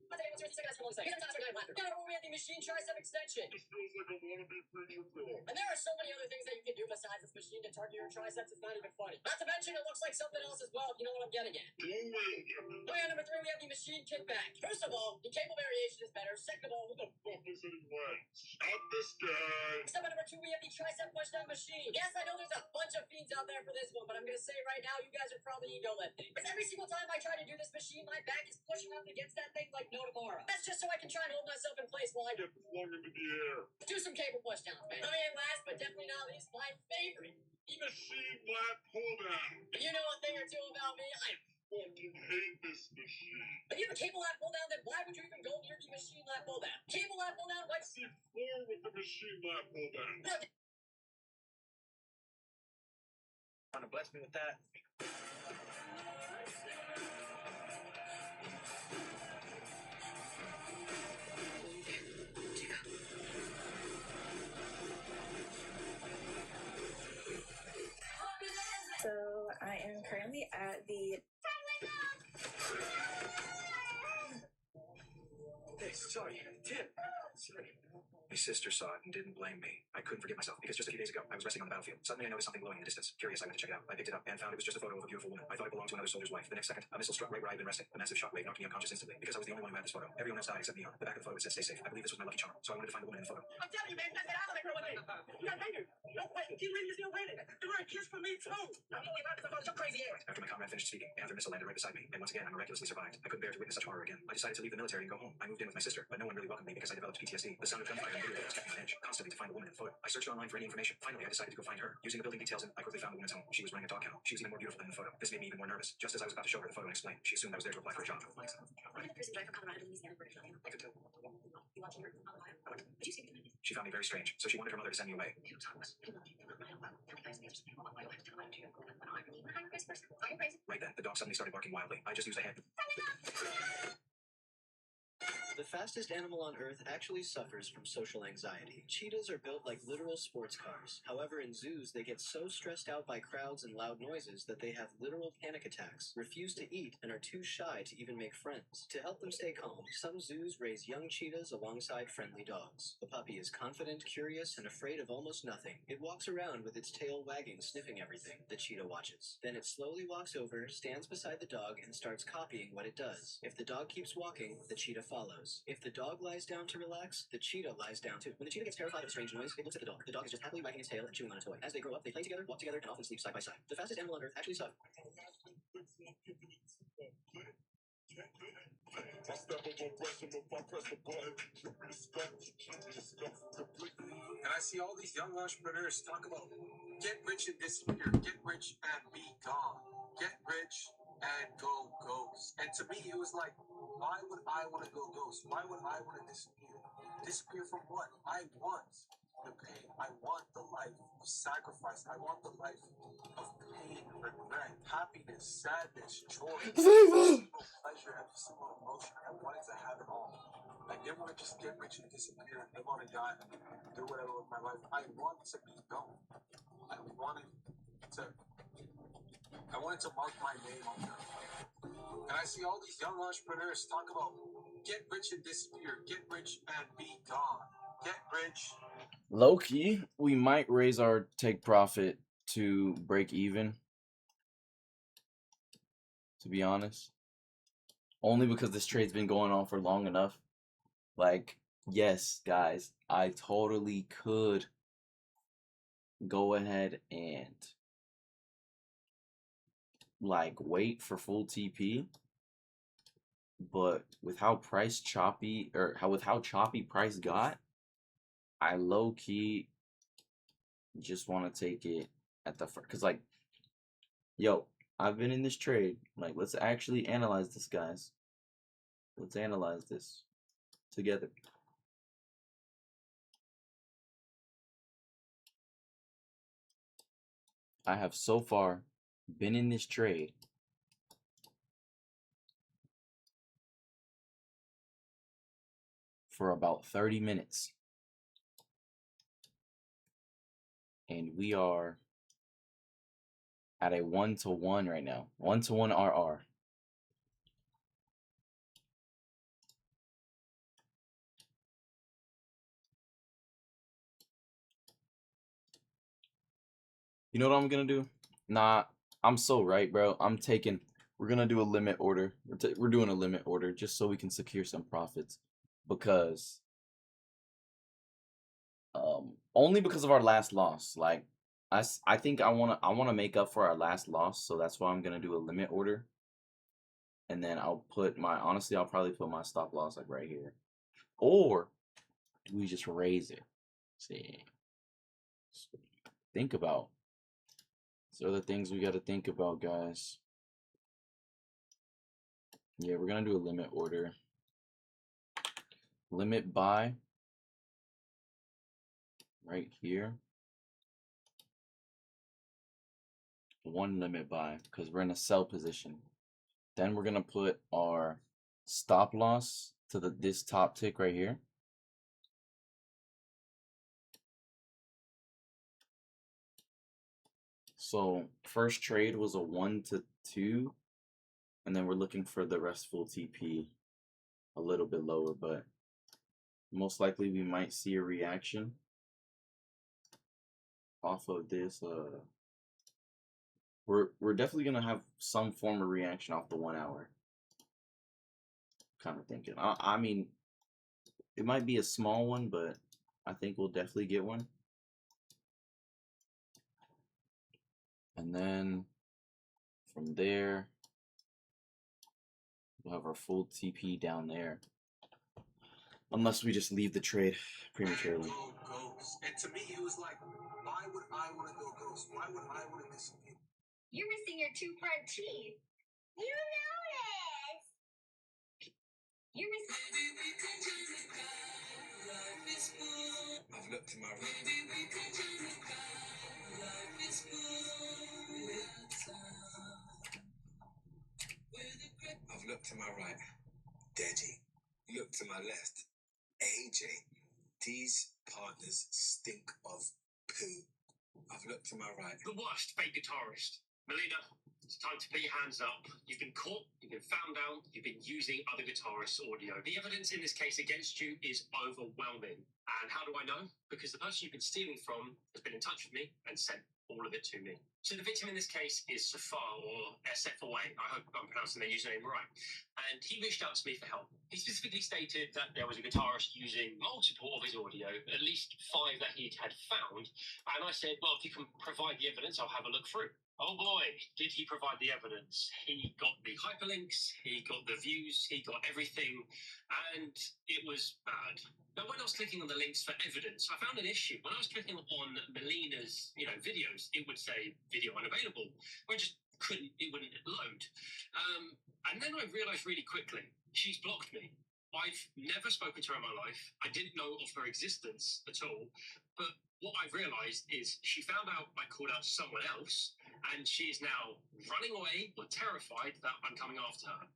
[SPEAKER 16] What's your second guys? Come on, second. Here's an Oscar 9 laughter. Yeah, we have the machine tricep extension.
[SPEAKER 9] This feels like a wannabe premium film.
[SPEAKER 16] And there are so many other things that you can do besides this machine to target your triceps. It's not even funny. Not to mention, it looks like something else as well. If you know what I'm getting at. Oh yeah, number 3, we have the machine kickback. First of all, the cable variation is better. Second of all,
[SPEAKER 9] What the fuck is it anyway? Stop this guy.
[SPEAKER 16] step number 2, we have the tricep pushdown machine. Yes, I know there's a bunch of fiends out there for this one, but I'm gonna say right now, you guys are probably ego lifting. Because every single time I try to do this machine, my back is pushing up against that thing like no tomorrow. That's just so I can try and hold myself in place while I
[SPEAKER 9] Get flung into the air.
[SPEAKER 16] do some cable pushdowns, man. Oh, and last but definitely not least, my favorite.
[SPEAKER 9] The machine lat pull down.
[SPEAKER 16] You know a thing or two about me. I
[SPEAKER 9] Fucking hate this machine.
[SPEAKER 16] If you have a cable lat pull down, then why would you even go near the machine lat pull down? Cable lat pull down, like
[SPEAKER 9] See floor with the machine lat pull down.
[SPEAKER 10] Want to bless me with that?
[SPEAKER 6] So I am currently at the.
[SPEAKER 10] Hey, sorry, Tim. Sorry. My sister saw it and didn't blame me. I couldn't forgive myself because just a few days ago, I was resting on the battlefield. Suddenly, I noticed something glowing in the distance. Curious, I went to check it out. I picked it up and found it was just a photo of a beautiful woman. I thought it belonged to another soldier's wife. The next second, a missile struck right where I had been resting. A massive shockwave knocked me unconscious instantly. Because I was the only one who had this photo. Everyone else died except me. On the back of the photo, it said "Stay safe." I believe this was my lucky charm, so I wanted to find the woman in the photo.
[SPEAKER 16] I'm telling you, man, that's out of there for one day. You got bigger. No way. Keep reading, still waiting. Do her a kiss for me, too. I'm only about to your crazy ass.
[SPEAKER 10] After my comrade finished speaking, another missile landed right beside me, and once again, I miraculously survived. I couldn't bear to witness such horror again. I decided to leave the military and go home. I moved in with my sister, but no one really welcomed me because I developed PTSD. The sound of gunfire and video games kept me on edge, constantly to find the woman in the photo. I searched online for any information. Finally, I decided to go find her. Using the building details, I quickly found the woman's home. She was running a dog kennel. She was even more beautiful than in the photo. This made me even more nervous. Just as I was about to show her the photo and explain, she assumed I was there to apply for a job.
[SPEAKER 16] I'm the person drive from Colorado to Louisiana for a job.
[SPEAKER 10] I could tell.
[SPEAKER 16] You want to hear from Ohio? Did you see the
[SPEAKER 10] She found me very strange, so she wanted her mother to send me away. Right then, the dog suddenly started barking wildly. I just used a hand.
[SPEAKER 17] The fastest animal on Earth actually suffers from social anxiety. Cheetahs are built like literal sports cars. However, in zoos, they get so stressed out by crowds and loud noises that they have literal panic attacks, refuse to eat, and are too shy to even make friends. To help them stay calm, some zoos raise young cheetahs alongside friendly dogs. The puppy is confident, curious, and afraid of almost nothing. It walks around with its tail wagging, sniffing everything. The cheetah watches. Then it slowly walks over, stands beside the dog, and starts copying what it does. If the dog keeps walking, the cheetah follows. If the dog lies down to relax, the cheetah lies down too. When the cheetah gets terrified of a strange noise, it looks at the dog. The dog is just happily wagging its tail and chewing on a toy. As they grow up, they play together, walk together, and often sleep side by side. The fastest animal on Earth actually suffers.
[SPEAKER 18] And I see all these young entrepreneurs talk about get rich and disappear, get rich and be gone, get rich and go ghost. And to me, it was like, why would I want to go ghost? Why would I want to disappear? Disappear from what? I want the pain. I want the life of sacrifice. I want the life of pain, regret, happiness, sadness, joy, every single pleasure, every single emotion. I wanted to have it all. I didn't want to just get rich and disappear. I didn't want to die and do whatever with my life. I wanted to be known. I wanted to mark my name on the earth. And I see all these young entrepreneurs talk about get rich and disappear, get rich and be gone, get rich.
[SPEAKER 1] Low key, we might raise our take profit to break even. To be honest, only because this trade's been going on for long enough. Like, yes, guys, I totally could go ahead and like wait for full TP, but with how price choppy with how choppy price got, I low key just want to take it at the first, because like, yo, I've been in this trade. Like, let's actually analyze this, guys. Let's analyze this together. I have so far been in this trade for about 30 minutes. And we are at a 1-to-1 right now. 1-to-1 RR. You know what I'm gonna do? Nah, I'm so right, bro. We're gonna do a limit order. We're doing a limit order just so we can secure some profits, because only because of our last loss. Like, I think I wanna make up for our last loss, so that's why I'm gonna do a limit order. And then I'll probably put my stop loss like right here, or we just raise it. See, think about. So the things we got to think about, guys. Yeah, we're gonna do a limit order. Limit buy right here. One limit buy because we're in a sell position. Then we're gonna put our stop loss to this top tick right here. So first trade was a 1 to 2, and then we're looking for the restful TP a little bit lower, but most likely we might see a reaction off of this. We're definitely gonna have some form of reaction off the 1 hour. Kind of thinking. I mean, it might be a small one, but I think we'll definitely get one. And then from there, we'll have our full TP down there. Unless we just leave the trade prematurely.
[SPEAKER 8] Go ghost. And to me, it was like, why would I want to go ghost? Why would I want to disappear?
[SPEAKER 13] You're missing your 2 front teeth. You notice. You're missing.
[SPEAKER 18] I've looked to my right. I've looked to my right. Deji. Look to my left. AJ. These partners stink of poo. I've looked to my right.
[SPEAKER 11] The worst fake guitarist. Melina, it's time to put your hands up. You've been caught, you've been found out, you've been using other guitarists' audio. The evidence in this case against you is overwhelming. And how do I know? Because the person you've been stealing from has been in touch with me and sent all of it to me. So the victim in this case is Safar, or SFOA. I hope I'm pronouncing their username right. And he reached out to me for help. He specifically stated that there was a guitarist using multiple of his audio, at least 5 that he had found. And I said, well, if you can provide the evidence, I'll have a look through. Oh boy, did he provide the evidence. He got the hyperlinks, he got the views, he got everything, and it was bad. Now, when I was clicking on the links for evidence, I found an issue. When I was clicking on Melina's, videos, it would say video unavailable. I just it wouldn't load. And then I realized really quickly, she's blocked me. I've never spoken to her in my life. I didn't know of her existence at all. But what I realized is she found out I called out someone else, and she is now running away or terrified that I'm coming after her,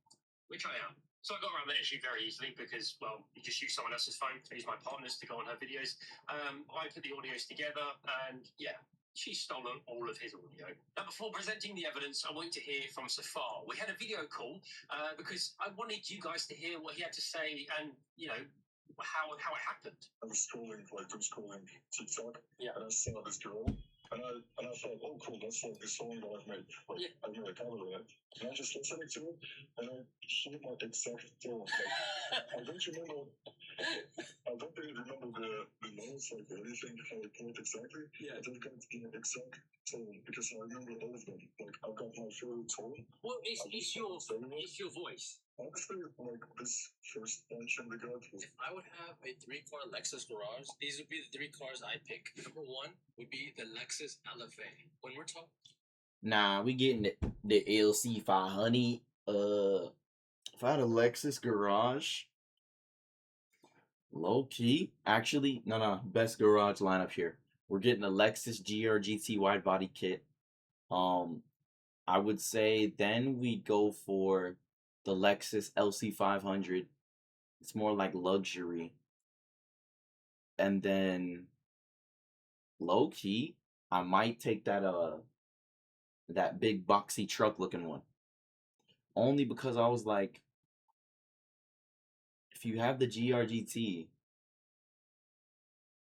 [SPEAKER 11] which I am. So I got around that issue very easily because, well, you just use someone else's phone to use my partner's to go on her videos. I put the audios together, and yeah, she's stolen all of his audio. Now, before presenting the evidence, I wanted to hear from Safar. We had a video call because I wanted you guys to hear what he had to say and, how it happened.
[SPEAKER 9] I was scrolling TikTok, and I saw this girl, and I thought, oh cool, that's like the song that I've made. I made a cover of it, and I just listened to it, and I heard my exact tone. I don't remember the notes, like anything, how it played exactly. I just got the exact tone because I remember all of them. Like I got my favorite tone.
[SPEAKER 11] Well, it's your voice.
[SPEAKER 9] Honestly, like this first mention we got was.
[SPEAKER 11] If I would have a 3-car Lexus Garage, these would be the 3 cars I pick. Number 1 would be the Lexus LFA. When we're talking,
[SPEAKER 1] Nah, we getting the LC 500. If I had a Lexus Garage, low key, actually, no, best garage lineup here. We're getting a Lexus GR GT wide body kit. I would say then we go for the Lexus LC 500. It's more like luxury. And then low key, I might take that big boxy truck looking one. Only because I was like, if you have the GR GT,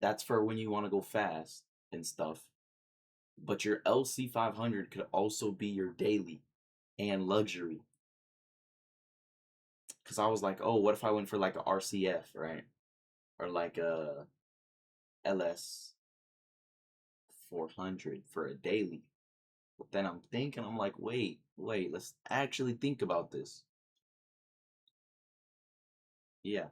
[SPEAKER 1] that's for when you want to go fast and stuff. But your LC500 could also be your daily and luxury. Because I was like, oh, what if I went for like a RCF, right? Or like a LS 400 for a daily. But then I'm thinking, I'm like, wait, let's actually think about this. Yeah.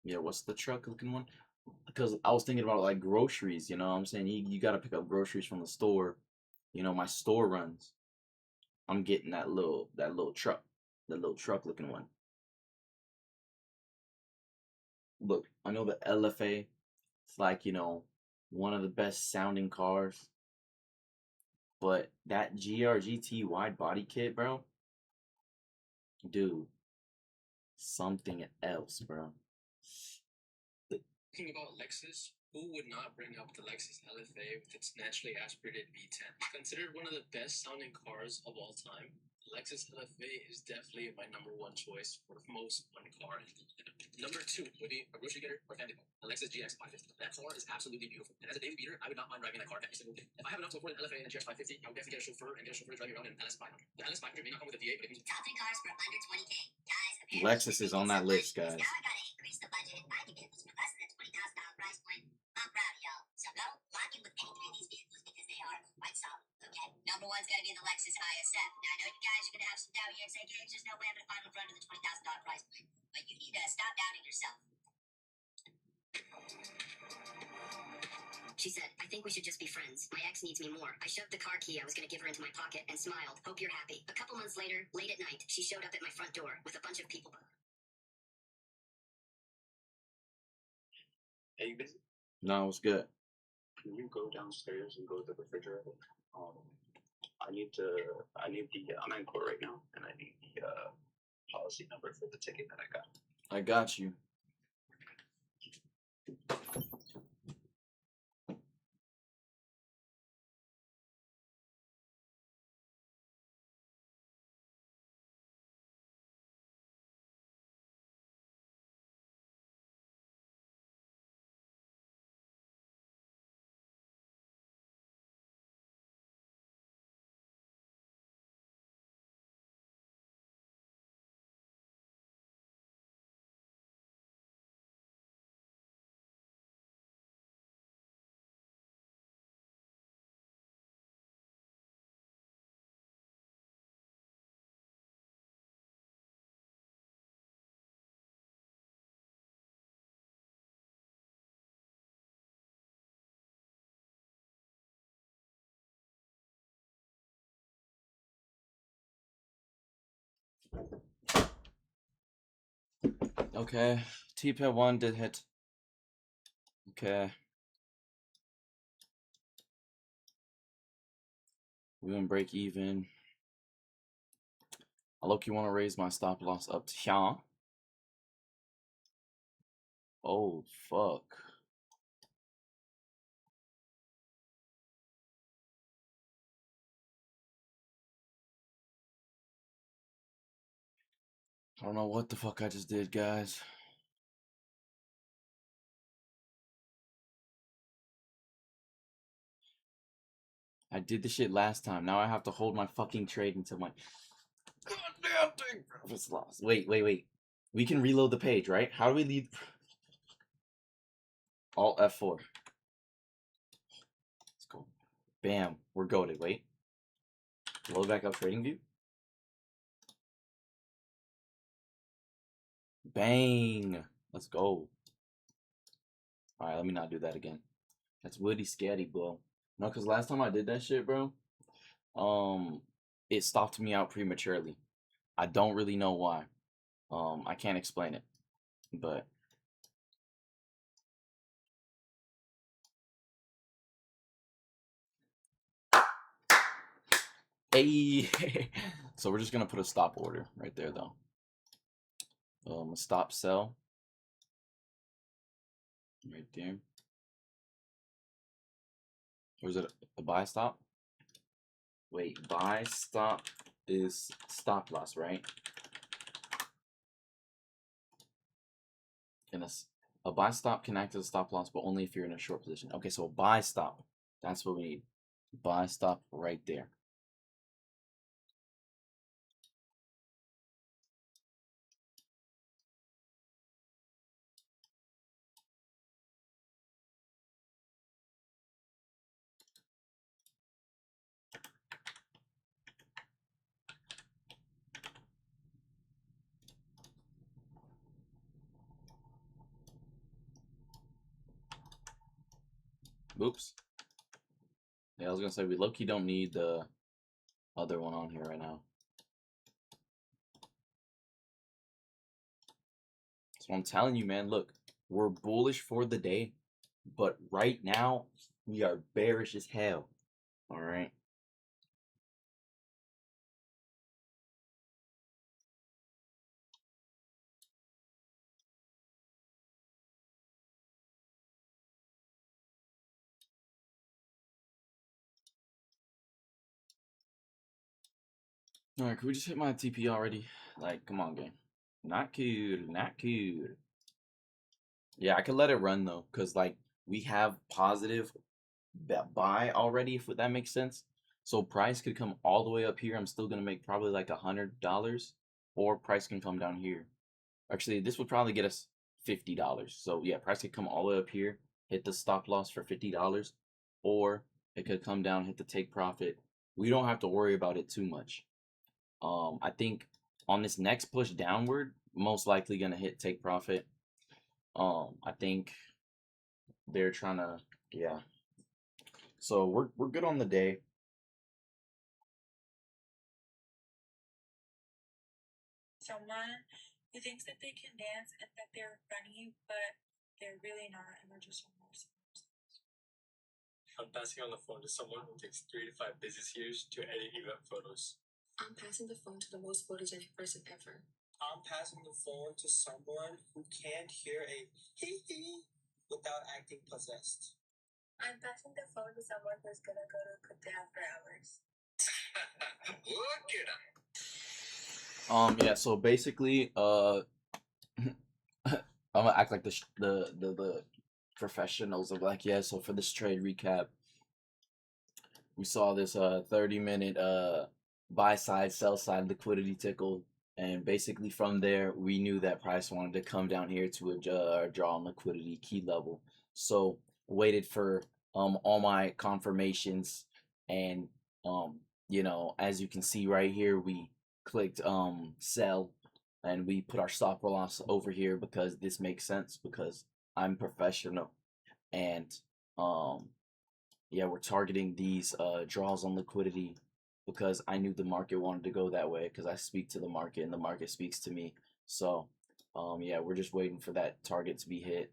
[SPEAKER 1] Yeah, what's the truck looking one? Because I was thinking about like groceries, you know what I'm saying? You got to pick up groceries from the store. You know, my store runs. I'm getting that little truck, the little truck looking one. Look, I know the LFA, it's like, you know, one of the best sounding cars. But that GRGT wide body kit, bro, dude, something else, bro.
[SPEAKER 14] Talking about Lexus, who would not bring up the Lexus LFA with its naturally aspirated V10? Considered one of the best sounding cars of all time, Lexus LFA is definitely my number one choice for most fun car. Number two would be a grocery getter or family car, the Lexus GX 550. That car is absolutely beautiful, and as a daily beater, I would not mind driving that car every single day. If I have enough to afford an LFA and a GX 550, I would definitely get a chauffeur to drive me around in an LS 500. The LS 500 may not come with a V8, but it comes with
[SPEAKER 7] Top 3 cars for under 20K. Guys,
[SPEAKER 1] Lexus is on that list, guys.
[SPEAKER 7] now I gotta increase the budget and buy new vehicles for less than $20,000 price point. I'm proud of y'all. So go lock in with any 3 of these vehicles because they are quite solid. Okay, number one's gonna be the Lexus ISF. Now I know you guys are gonna have some doubt here and say, "Gage, there's no way I'm gonna find one for under the $20,000 price point." But you need to stop doubting yourself. She said, "I think we should just be friends. My ex needs me more." I shoved the car key I was going to give her into my pocket and smiled. "Hope you're happy." A couple months later, late at night, she showed up at my front door with a bunch of people.
[SPEAKER 19] Are you busy?
[SPEAKER 1] No, it's good.
[SPEAKER 19] Can you go downstairs and go to the refrigerator? I need the I'm in court right now, and I need the policy number for the ticket that I got.
[SPEAKER 1] I got you. Okay, T-Pad 1 did hit. Okay. We gonna break even. I look, you want to raise my stop loss up to here. Oh, fuck. I don't know what the fuck I just did, guys. I did the shit last time. Now I have to hold my fucking trade until my goddamn thing profit's lost. Wait. We can reload the page, right? How do we leave? Alt F4. Let's go. Bam. We're goated. Wait. Load back up trading view. Bang. Let's go. Alright, let me not do that again. That's woody scatty, bro. No, because last time I did that shit, bro, it stopped me out prematurely. I don't really know why. I can't explain it. But hey. So we're just gonna put a stop order right there though. A stop sell. Right there. Or is it a buy stop? Wait, buy stop is stop loss, right? And a buy stop can act as a stop loss, but only if you're in a short position. Okay, so a buy stop. That's what we need. Buy stop right there. Oops. Yeah, I was gonna say we low-key don't need the other one on here right now. So I'm telling you, man, look, we're bullish for the day, but right now we are bearish as hell. All right. All right, can we just hit my TP already? Like, come on, game. Not cute, not cute. Yeah, I could let it run though, cause like we have positive buy already, if that makes sense. So price could come all the way up here. I'm still gonna make probably like $100, or price can come down here. Actually, this would probably get us $50. So yeah, price could come all the way up here, hit the stop loss for $50, or it could come down, hit the take profit. We don't have to worry about it too much. I think on this next push downward, most likely gonna hit take profit. I think they're trying to, yeah. So we're good on the day.
[SPEAKER 2] Someone who thinks that they can dance and that they're funny, but they're really not, and they're just almost.
[SPEAKER 4] I'm passing on the phone to someone who takes 3 to 5 business years to edit event photos.
[SPEAKER 6] I'm passing the phone to the most photogenic person ever.
[SPEAKER 11] I'm passing the phone to someone who can't hear a hee hee without acting possessed.
[SPEAKER 6] I'm passing the phone to someone who's gonna go to Kute after hours.
[SPEAKER 11] Look at him.
[SPEAKER 1] Yeah, so basically, I'm gonna act like the professionals of like, yeah, so for this trade recap, we saw this 30-minute buy side, sell side liquidity tickle, and basically from there we knew that price wanted to come down here to a draw on liquidity key level. So waited for all my confirmations, and you know, as you can see right here, we clicked sell, and we put our stop loss over here because this makes sense, because I'm professional. And yeah, we're targeting these draws on liquidity because I knew the market wanted to go that way, because I speak to the market and the market speaks to me. So yeah, we're just waiting for that target to be hit.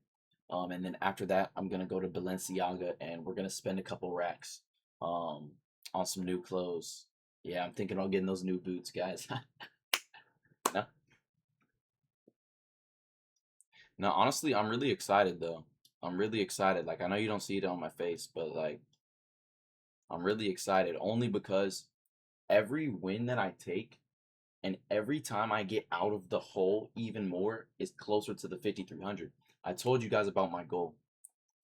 [SPEAKER 1] And then after that, I'm gonna go to Balenciaga and we're gonna spend a couple racks on some new clothes. Yeah, I'm thinking about getting those new boots, guys. No? No, honestly, I'm really excited though. I'm really excited. Like, I know you don't see it on my face, but like, I'm really excited only because every win that I take and every time I get out of the hole even more is closer to the 5,300. I told you guys about my goal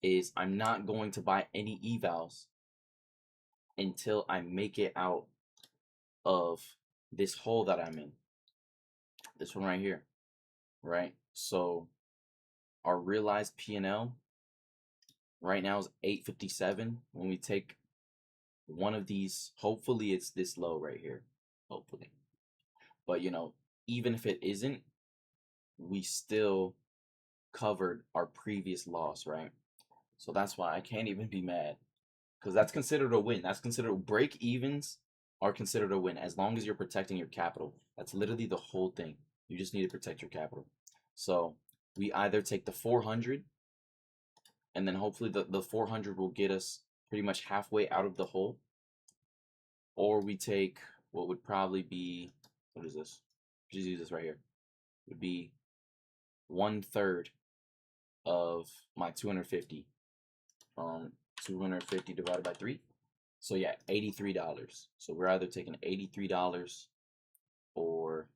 [SPEAKER 1] is I'm not going to buy any evals until I make it out of this hole that I'm in. This one right here, right? So our realized P&L right now is 857. When we take one of these, hopefully it's this low right here, hopefully. But you know, even if it isn't, we still covered our previous loss, right? So that's why I can't even be mad, because that's considered a win. That's considered, break evens are considered a win as long as you're protecting your capital. That's literally the whole thing. You just need to protect your capital. So we either take the 400, and then hopefully the 400 will get us pretty much halfway out of the hole, or we take what would probably be, what is this? Just use this right here. It would be 1/3 of my 250. 250 divided by 3. So yeah, $83. So we're either taking $83 or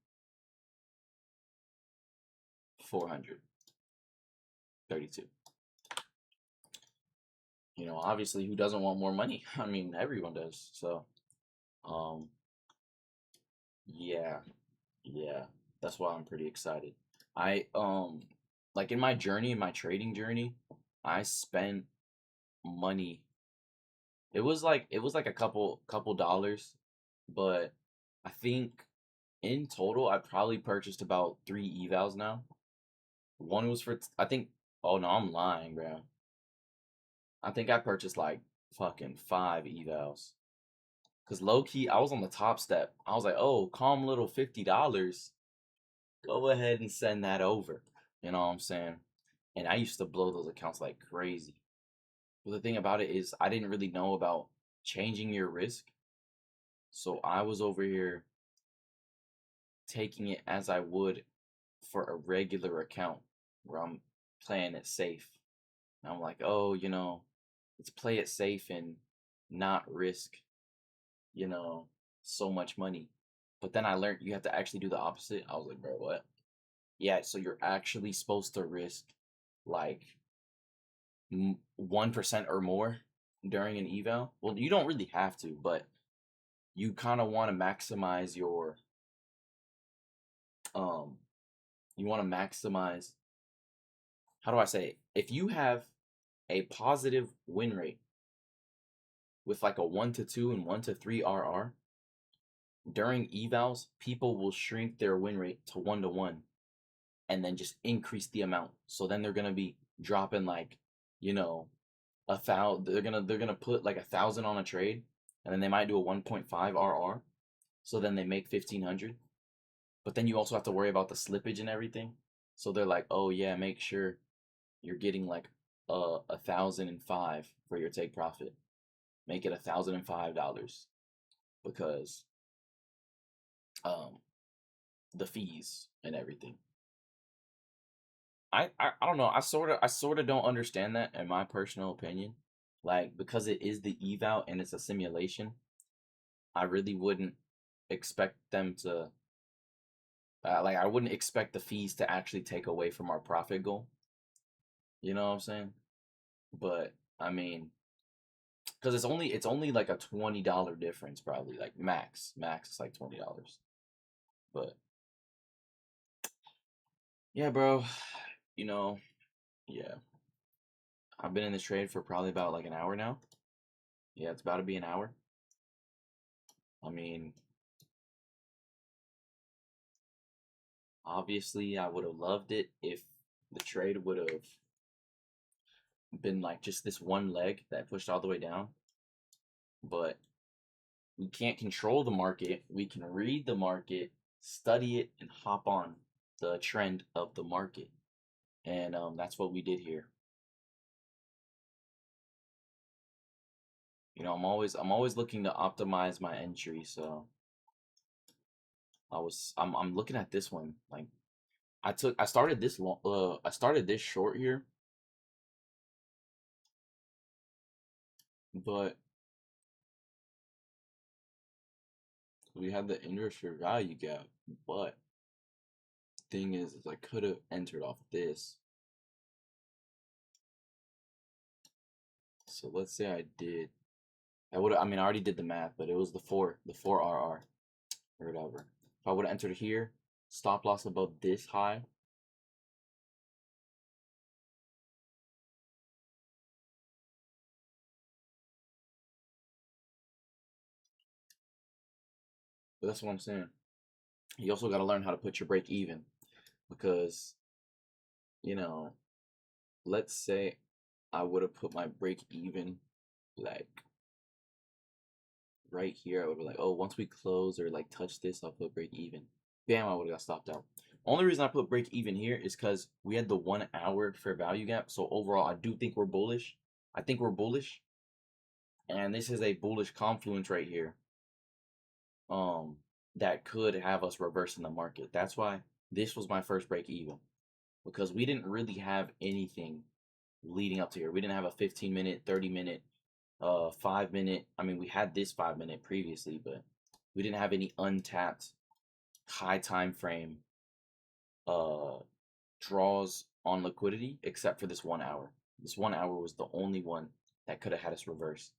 [SPEAKER 1] 432. You know, obviously, who doesn't want more money? I mean, everyone does. So, yeah, that's why I'm pretty excited. I like in my journey, in my trading journey, I spent money. It was like a couple dollars, but I think in total I probably purchased about 3 evals now. One was for I think. Oh no, I'm lying, bro. I think I purchased like fucking 5 evals. Cause low key, I was on the top step. I was like, oh, calm little $50. Go ahead and send that over. You know what I'm saying? And I used to blow those accounts like crazy. But the thing about it is I didn't really know about changing your risk. So I was over here taking it as I would for a regular account where I'm playing it safe. And I'm like, oh, you know, let's play it safe and not risk, you know, so much money. But then I learned you have to actually do the opposite. I was like, bro, what? Yeah, so you're actually supposed to risk like 1% or more during an eval. Well, you don't really have to, but you kind of want to maximize your you want to maximize, how do I say it? If you have a positive win rate with like a 1 to 2 and 1 to 3 RR, during evals, people will shrink their win rate to 1 to 1 and then just increase the amount. So then they're gonna be dropping like, you know, 1,000. They're gonna put like 1,000 on a trade, and then they might do a 1.5 RR. So then they make 1,500. But then you also have to worry about the slippage and everything. So they're like, oh yeah, make sure you're getting like 1,005 for your take profit. Make it $1,005 because the fees and everything. I don't know. I sort of don't understand that, in my personal opinion. Like, because it is the eval and it's a simulation, I really wouldn't expect them to like, I wouldn't expect the fees to actually take away from our profit goal. You know what I'm saying? But I mean, because it's only like a $20 difference, probably, like max is like $20. But yeah, bro, you know, yeah, I've been in this trade for probably about like an hour now. Yeah, it's about to be an hour. I mean, obviously I would have loved it if the trade would have been like just this one leg that pushed all the way down. But we can't control the market. We can read the market, study it, and hop on the trend of the market. And that's what we did here. You know, I'm always looking to optimize my entry. So I'm looking at this one. Like, I started this short here, but we had the inverse fair value gap. But thing is I could have entered off this. So let's say I did. I already did the math, but it was the 4 RR or whatever. If I would have entered here, stop loss above this high. But that's what I'm saying. You also got to learn how to put your break even, because, you know, let's say I would have put my break even like right here. I would be like, oh, once we close or like touch this, I'll put break even. Bam, I would have got stopped out. Only reason I put break even here is because we had the 1 hour fair value gap. So overall, I do think we're bullish. I think we're bullish. And this is a bullish confluence right here. That could have us reversing the market. That's why this was my first break even, because we didn't really have anything leading up to here. We didn't have a 15-minute, 30-minute 5-minute. I mean, we had this 5-minute previously, but we didn't have any untapped high time frame draws on liquidity except for this 1 hour. This 1 hour was the only one that could have had us reverse.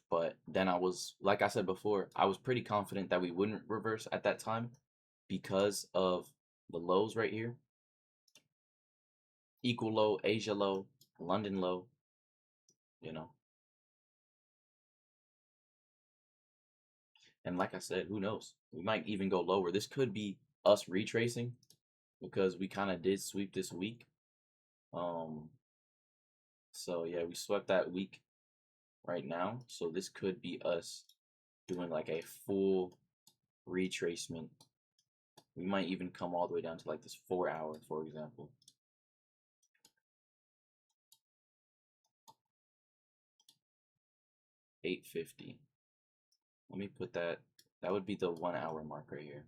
[SPEAKER 1] But then I was, like I said before, I was pretty confident that we wouldn't reverse at that time because of the lows right here. Equal low, Asia low, London low, you know. And like I said, who knows? We might even go lower. This could be us retracing because we kind of did sweep this week. So yeah, we swept that week right now. So this could be us doing like a full retracement. We might even come all the way down to like this 4 hour, for example. $8.50. Let me put that. That would be the 1 hour mark right here.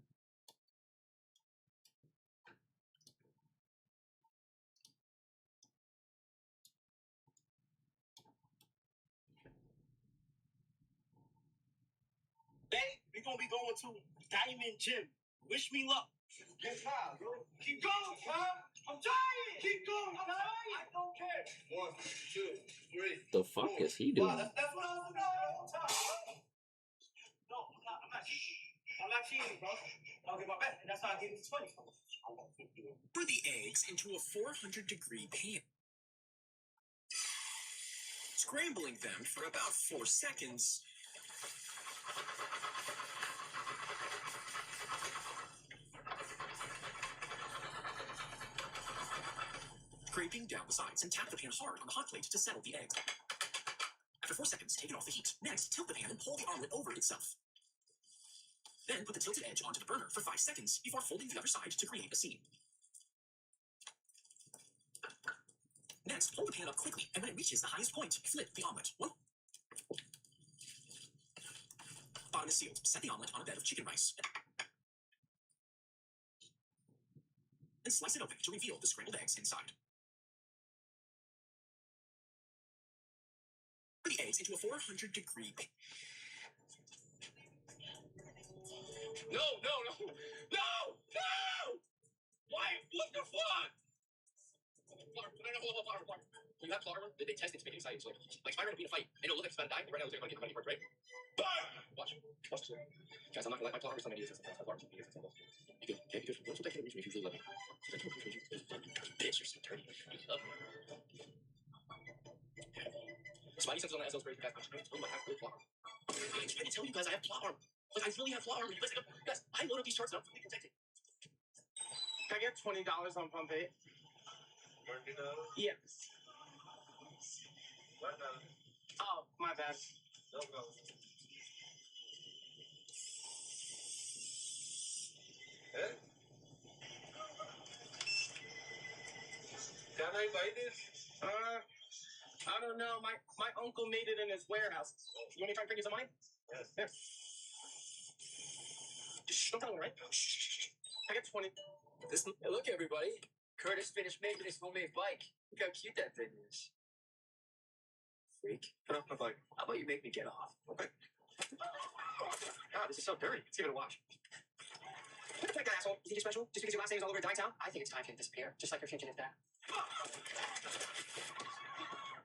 [SPEAKER 11] Babe, we gonna be going to Diamond Gym. Wish me luck. Get wild, bro. Keep going, huh? I'm trying. Keep going, I'm trying. I don't care. 1, 2, 3.
[SPEAKER 1] The fuck is he doing?
[SPEAKER 11] That's what I was doing all the time. No, I'm not cheating. I'm not cheating, bro. I'll get my bet, and that's how I get this 20.
[SPEAKER 20] Pour the eggs into a 400-degree pan. Scrambling them for about 4 seconds. Scraping down the sides and tap the pan hard on the hot plate to settle the egg. After 4 seconds, take it off the heat. Next, tilt the pan and pull the omelet over itself. Then put the tilted edge onto the burner for 5 seconds before folding the other side to create a seam. Next, hold the pan up quickly, and when it reaches the highest point, flip the omelet. Bottom is sealed. Set the omelet on a bed of chicken rice. And slice it open to reveal the scrambled eggs inside. Pour the eggs into a 400-degree pan.
[SPEAKER 11] No! Why? What the fuck?
[SPEAKER 14] When you have flour, they test its making site. So like Spider-Man will be in a fight, and it'll look like it's about to die, and right now they're going to get the money for it, right? Watch. Guys, I'm not going to let my flour become idiots. My flour is idiots. You good? Okay, you good? Don't take it from me if you really love me. Bitch, you're so dirty. You love me. Spidey says on the SL's great fast punch. I'm like, I have good flour. I'm trying to tell you guys I have flour. Like, I really have flour. Listen, guys, I load up these charts and I'm fully protected.
[SPEAKER 11] Can I get $20 on Pump 8? Yes. Oh, my bad.
[SPEAKER 8] No. Eh? Can I buy this?
[SPEAKER 11] I don't know. My uncle made it in his warehouse. You want me to try and bring you some money?
[SPEAKER 8] Yes.
[SPEAKER 11] Here. Shh, don't tell him, right? Shh. I get 20.
[SPEAKER 14] Hey, look, everybody. Curtis finished making his homemade bike. Look how cute that thing is. Freak.
[SPEAKER 11] Put up my bike.
[SPEAKER 14] How about you make me get off?
[SPEAKER 11] Okay.
[SPEAKER 14] God, this is so dirty. Let's give it a wash.
[SPEAKER 11] Take that, asshole. You think you're special? Just because your last name is all over Dogtown?
[SPEAKER 14] I think it's time for him to disappear, just like your fugitive dad.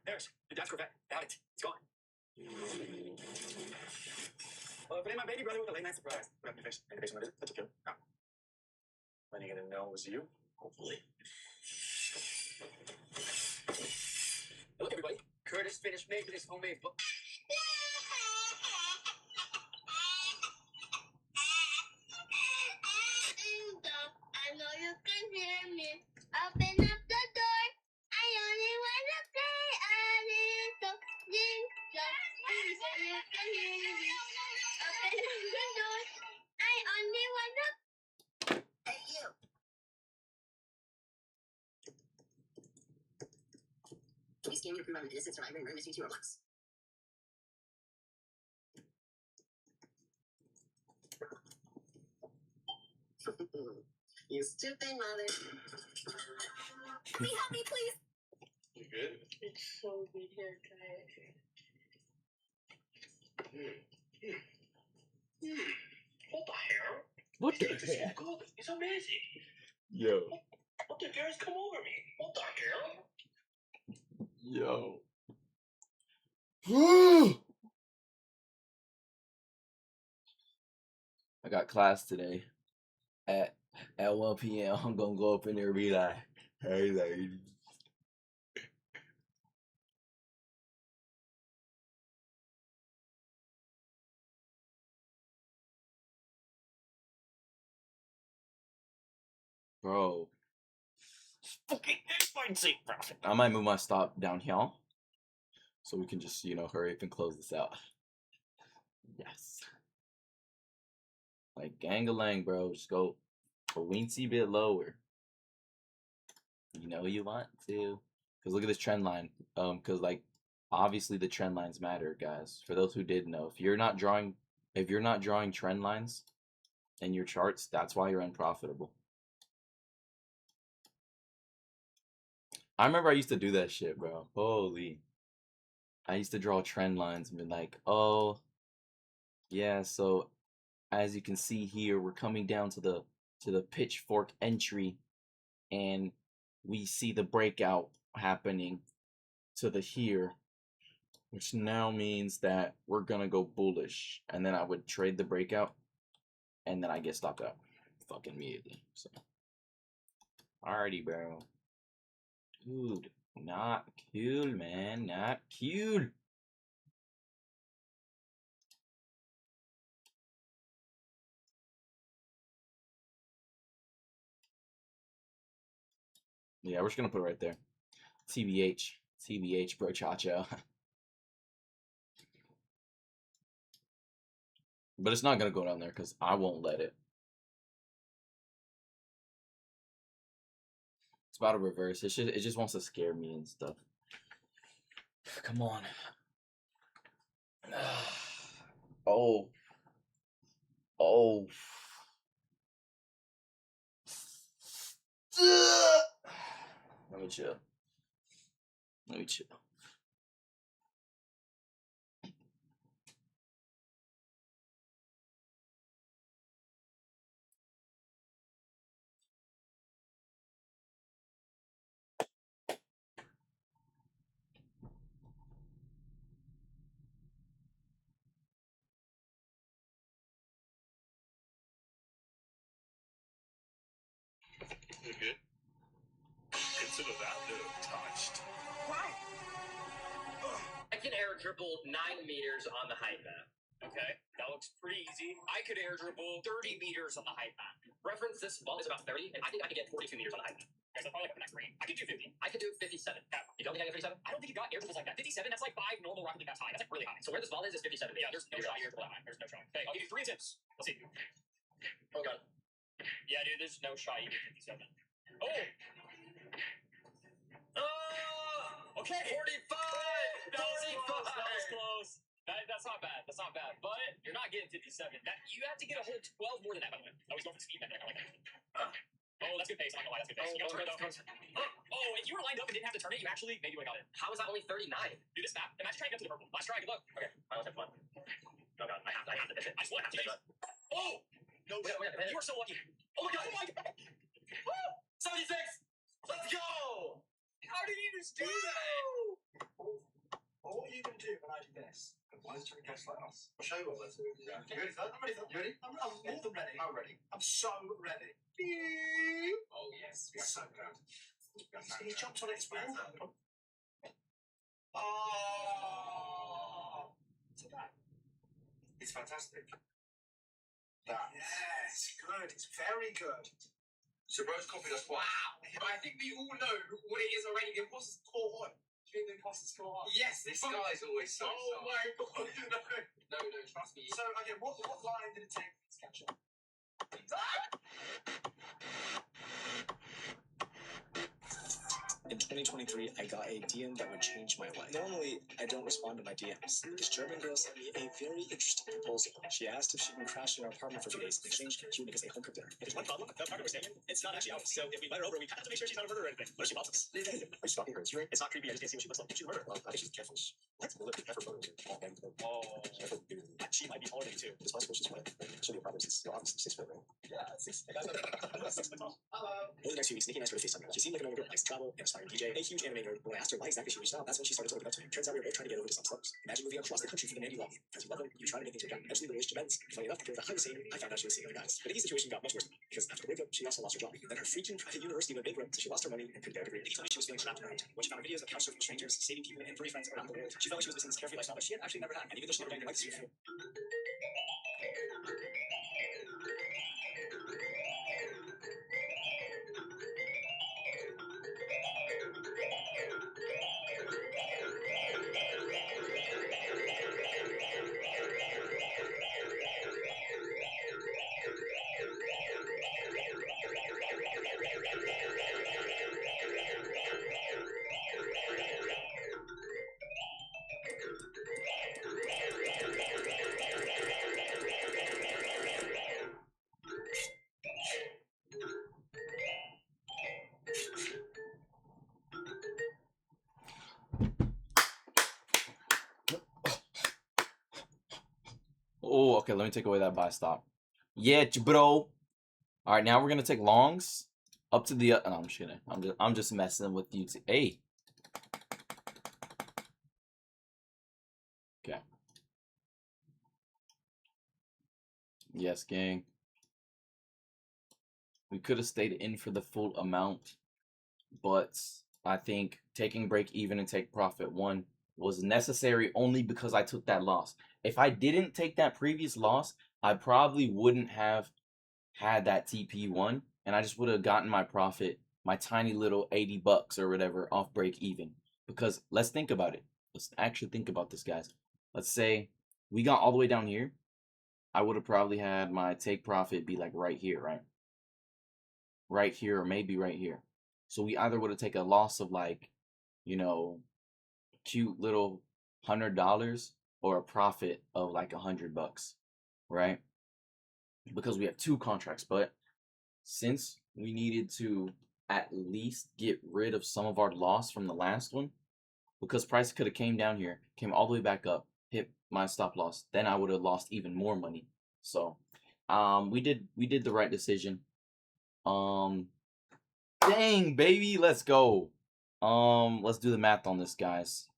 [SPEAKER 14] There's your dad's Corvette. Got it. It's gone.
[SPEAKER 11] Well, if it ain't my baby brother with a late night surprise. Put up your face. In the face of my visit. That's okay.
[SPEAKER 14] When are you gonna know it was you?
[SPEAKER 11] Hopefully.
[SPEAKER 14] Hey, look, everybody. Curtis finished making his homemade book.
[SPEAKER 21] I know you can hear me. Open up the door. I only want to play a little jing-jong. I know you can hear me. Open up the door. I only want to. Hey, you.
[SPEAKER 7] Please scan your proof on the distance survivor and missing 2 Robux. You stupid mother.
[SPEAKER 21] Help me, please.
[SPEAKER 8] You good?
[SPEAKER 6] It's so weird here, guys.
[SPEAKER 11] What the hell?
[SPEAKER 1] What the
[SPEAKER 11] This is
[SPEAKER 1] heck?
[SPEAKER 11] good. It's amazing.
[SPEAKER 1] Yo.
[SPEAKER 11] What the girls come over me? What the hell?
[SPEAKER 1] Yo. I got class today at 1 p.m. I'm gonna go up in there and be like, hey lady. Bro. Fucking I might move my stop down here. So we can just, hurry up and close this out. Yes. Like gang-a-lang, bro. Just go a weensy bit lower. You know you want to. Because look at this trend line. Because like obviously the trend lines matter, guys. For those who did know. If you're not drawing trend lines in your charts, that's why you're unprofitable. I remember I used to do that shit, bro. Holy. I used to draw trend lines and be like, oh, yeah, so as you can see here, we're coming down to the pitchfork entry, and we see the breakout happening to the here, which now means that we're gonna go bullish. And then I would trade the breakout, and then I get stopped out fucking immediately. So alrighty, bro. Dude, not cool, man. Not cool. Yeah, we're just gonna put it right there. TBH, bro, chacho. But it's not gonna go down there because I won't let it. It's about to reverse. It just wants to scare me and stuff. Come on. Oh. Oh. Let me chill. Let me chill.
[SPEAKER 8] You're good. Consider that little touched.
[SPEAKER 11] Wow. I can air dribble 9 meters on the height map. Okay, that looks pretty easy. I could air dribble 30 meters on the height map. Reference, this ball is about 30, and I think I could get 42 meters on the height map. Okay, so probably like the next range. I could do 50. I could do 57. Yeah. You don't think I can 57? I don't think you got air dribbles like that. 57, that's like 5 normal Rocket League maps high. That's like really high. So where this ball is 57. Yeah, there's no shot air dribble that high. There's no shot. Okay, I'll give you 3 attempts. Let's see. Oh, God. Yeah, dude, there's no shot you get 57. Oh! Okay. 45! That was close. That's not bad. That's not bad. But you're not getting 57. You have to get a whole 12 more than that, by the way. Oh, he's going for the speed method. I like that. Oh, that's good pace. I'm not gonna lie. That's good pace. You got to turn it though. Oh, if you were lined up and didn't have to turn it, you actually maybe would have got it. How is that only 39? Do this map. Imagine trying to get to the purple. Last try. Good luck. Okay. All right, let's have fun. Oh, God. I have to hit it. I just want to have to hit it. Oh! No, you are so lucky. Oh, my God. Oh, my God. Woo! 76! Let's go! How did you just do that?
[SPEAKER 17] All you can do when I do this, why is it guess like us? I'll show you what let's do. You ready for that? I'm ready for that. You ready? I'm more than ready. I'm ready. I'm so ready.
[SPEAKER 11] Oh, yes.
[SPEAKER 17] It's so good. He jumped on it as well. Oh! So that. It's fantastic. That. Yes, good. It's very good. So Rose copied us.
[SPEAKER 11] Wow. I think we all know what it is already. The imposters caught on. Do you think the imposters caught on? Yes.
[SPEAKER 17] This guy's always so
[SPEAKER 11] Oh my God. No, trust me.
[SPEAKER 17] So, okay, what line did it take to catch up?
[SPEAKER 4] 2023, I got a DM that would change my life. Normally, I don't respond to my DMs. This German girl sent me a very interesting proposal. She asked if she can crash in our apartment for 2 days. In exchange, she would make us a home cooked dinner. There's one problem. The apartment we're staying in, it's not actually ours. So if we invite her over, we kind of have to make sure she's not a murderer or anything. What if she loves us? Are you stalking her Instagram? It's not creepy. I just can't see what she looks like. She's a murderer. Well, I think she's careful. What? Well, look at her photos. She might be taller than you too. It's possible she's white. She'll be a problem since you're obviously 6 foot, right? Yeah, 6. I'm 6 foot tall. Hello. Over the next few weeks, Nikki and I started FaceTiming. She seemed like a normal girl, likes to travel, and aspiring DJ, a huge anime nerd. When I asked her why exactly she reached out, that's when she started to open up to me. Turns out we were both trying to get over to some slopes. Imagine moving across the country for the man you love. Because you love him, you try to make things work out. Eventually, the relationship ends. Funny enough, compared to behind the scene, I found out she was seeing other guys. But Nikki's situation got much worse because after the breakup, she also lost her job. Then her freaking private university went bankrupt, so she lost her money and couldn't get a degree. Nikki told me she was feeling trapped around. When she found videos of couch surfing strangers, saving people, and furry friends around the world, she felt like she was missing this carefree lifestyle that she had actually never had. And even though she never done anything like this before.
[SPEAKER 1] Oh, okay, let me take away that buy stop. Yeah, bro. All right, now we're gonna take longs up to the. No, I'm just kidding. I'm just messing with you. Hey. Okay. Yes, gang. We could have stayed in for the full amount, but I think taking break even and take profit 1 was necessary only because I took that loss. If I didn't take that previous loss, I probably wouldn't have had that TP1, and I just would have gotten my profit, my tiny little 80 bucks or whatever off break even. Because let's think about it. Let's actually think about this, guys. Let's say we got all the way down here. I would have probably had my take profit be like right here, right? Right here, or maybe right here. So we either would have taken a loss of like, you know, cute little $100 or a profit of like $100, right? Because we have 2 contracts. But since we needed to at least get rid of some of our loss from the last one, because price could have came down here, came all the way back up, hit my stop loss, then I would have lost even more money. So we did the right decision. Dang, baby, let's go. Let's do the math on this, guys.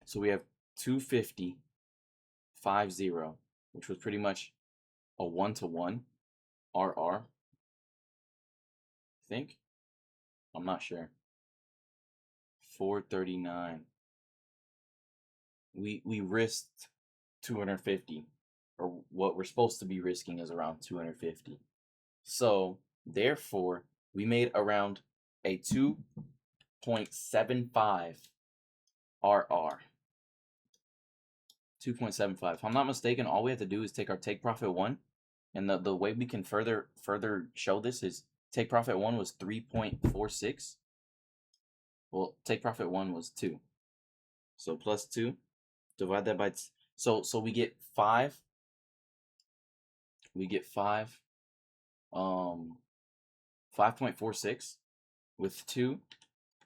[SPEAKER 1] So we have 250, 50, which was pretty much a 1-to-1 RR. I think. I'm not sure. 439. We risked 250, or what we're supposed to be risking is around 250. So therefore, we made around a 2.75 RR. 2.75. If I'm not mistaken, all we have to do is take our take profit 1, and the way we can further show this is take profit 1 was 3.46. Well, take profit 1 was 2. So plus 2, divide that by so we get 5. We get 5.46 with 2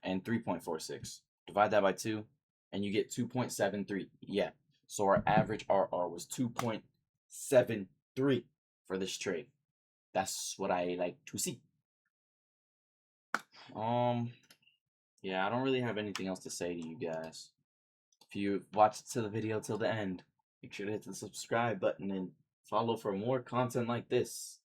[SPEAKER 1] and 3.46. Divide that by 2 and you get 2.73. Yeah. So our average RR was 2.73 for this trade. That's what I like to see. Yeah, I don't really have anything else to say to you guys. If you watched to the video till the end, make sure to hit the subscribe button and follow for more content like this.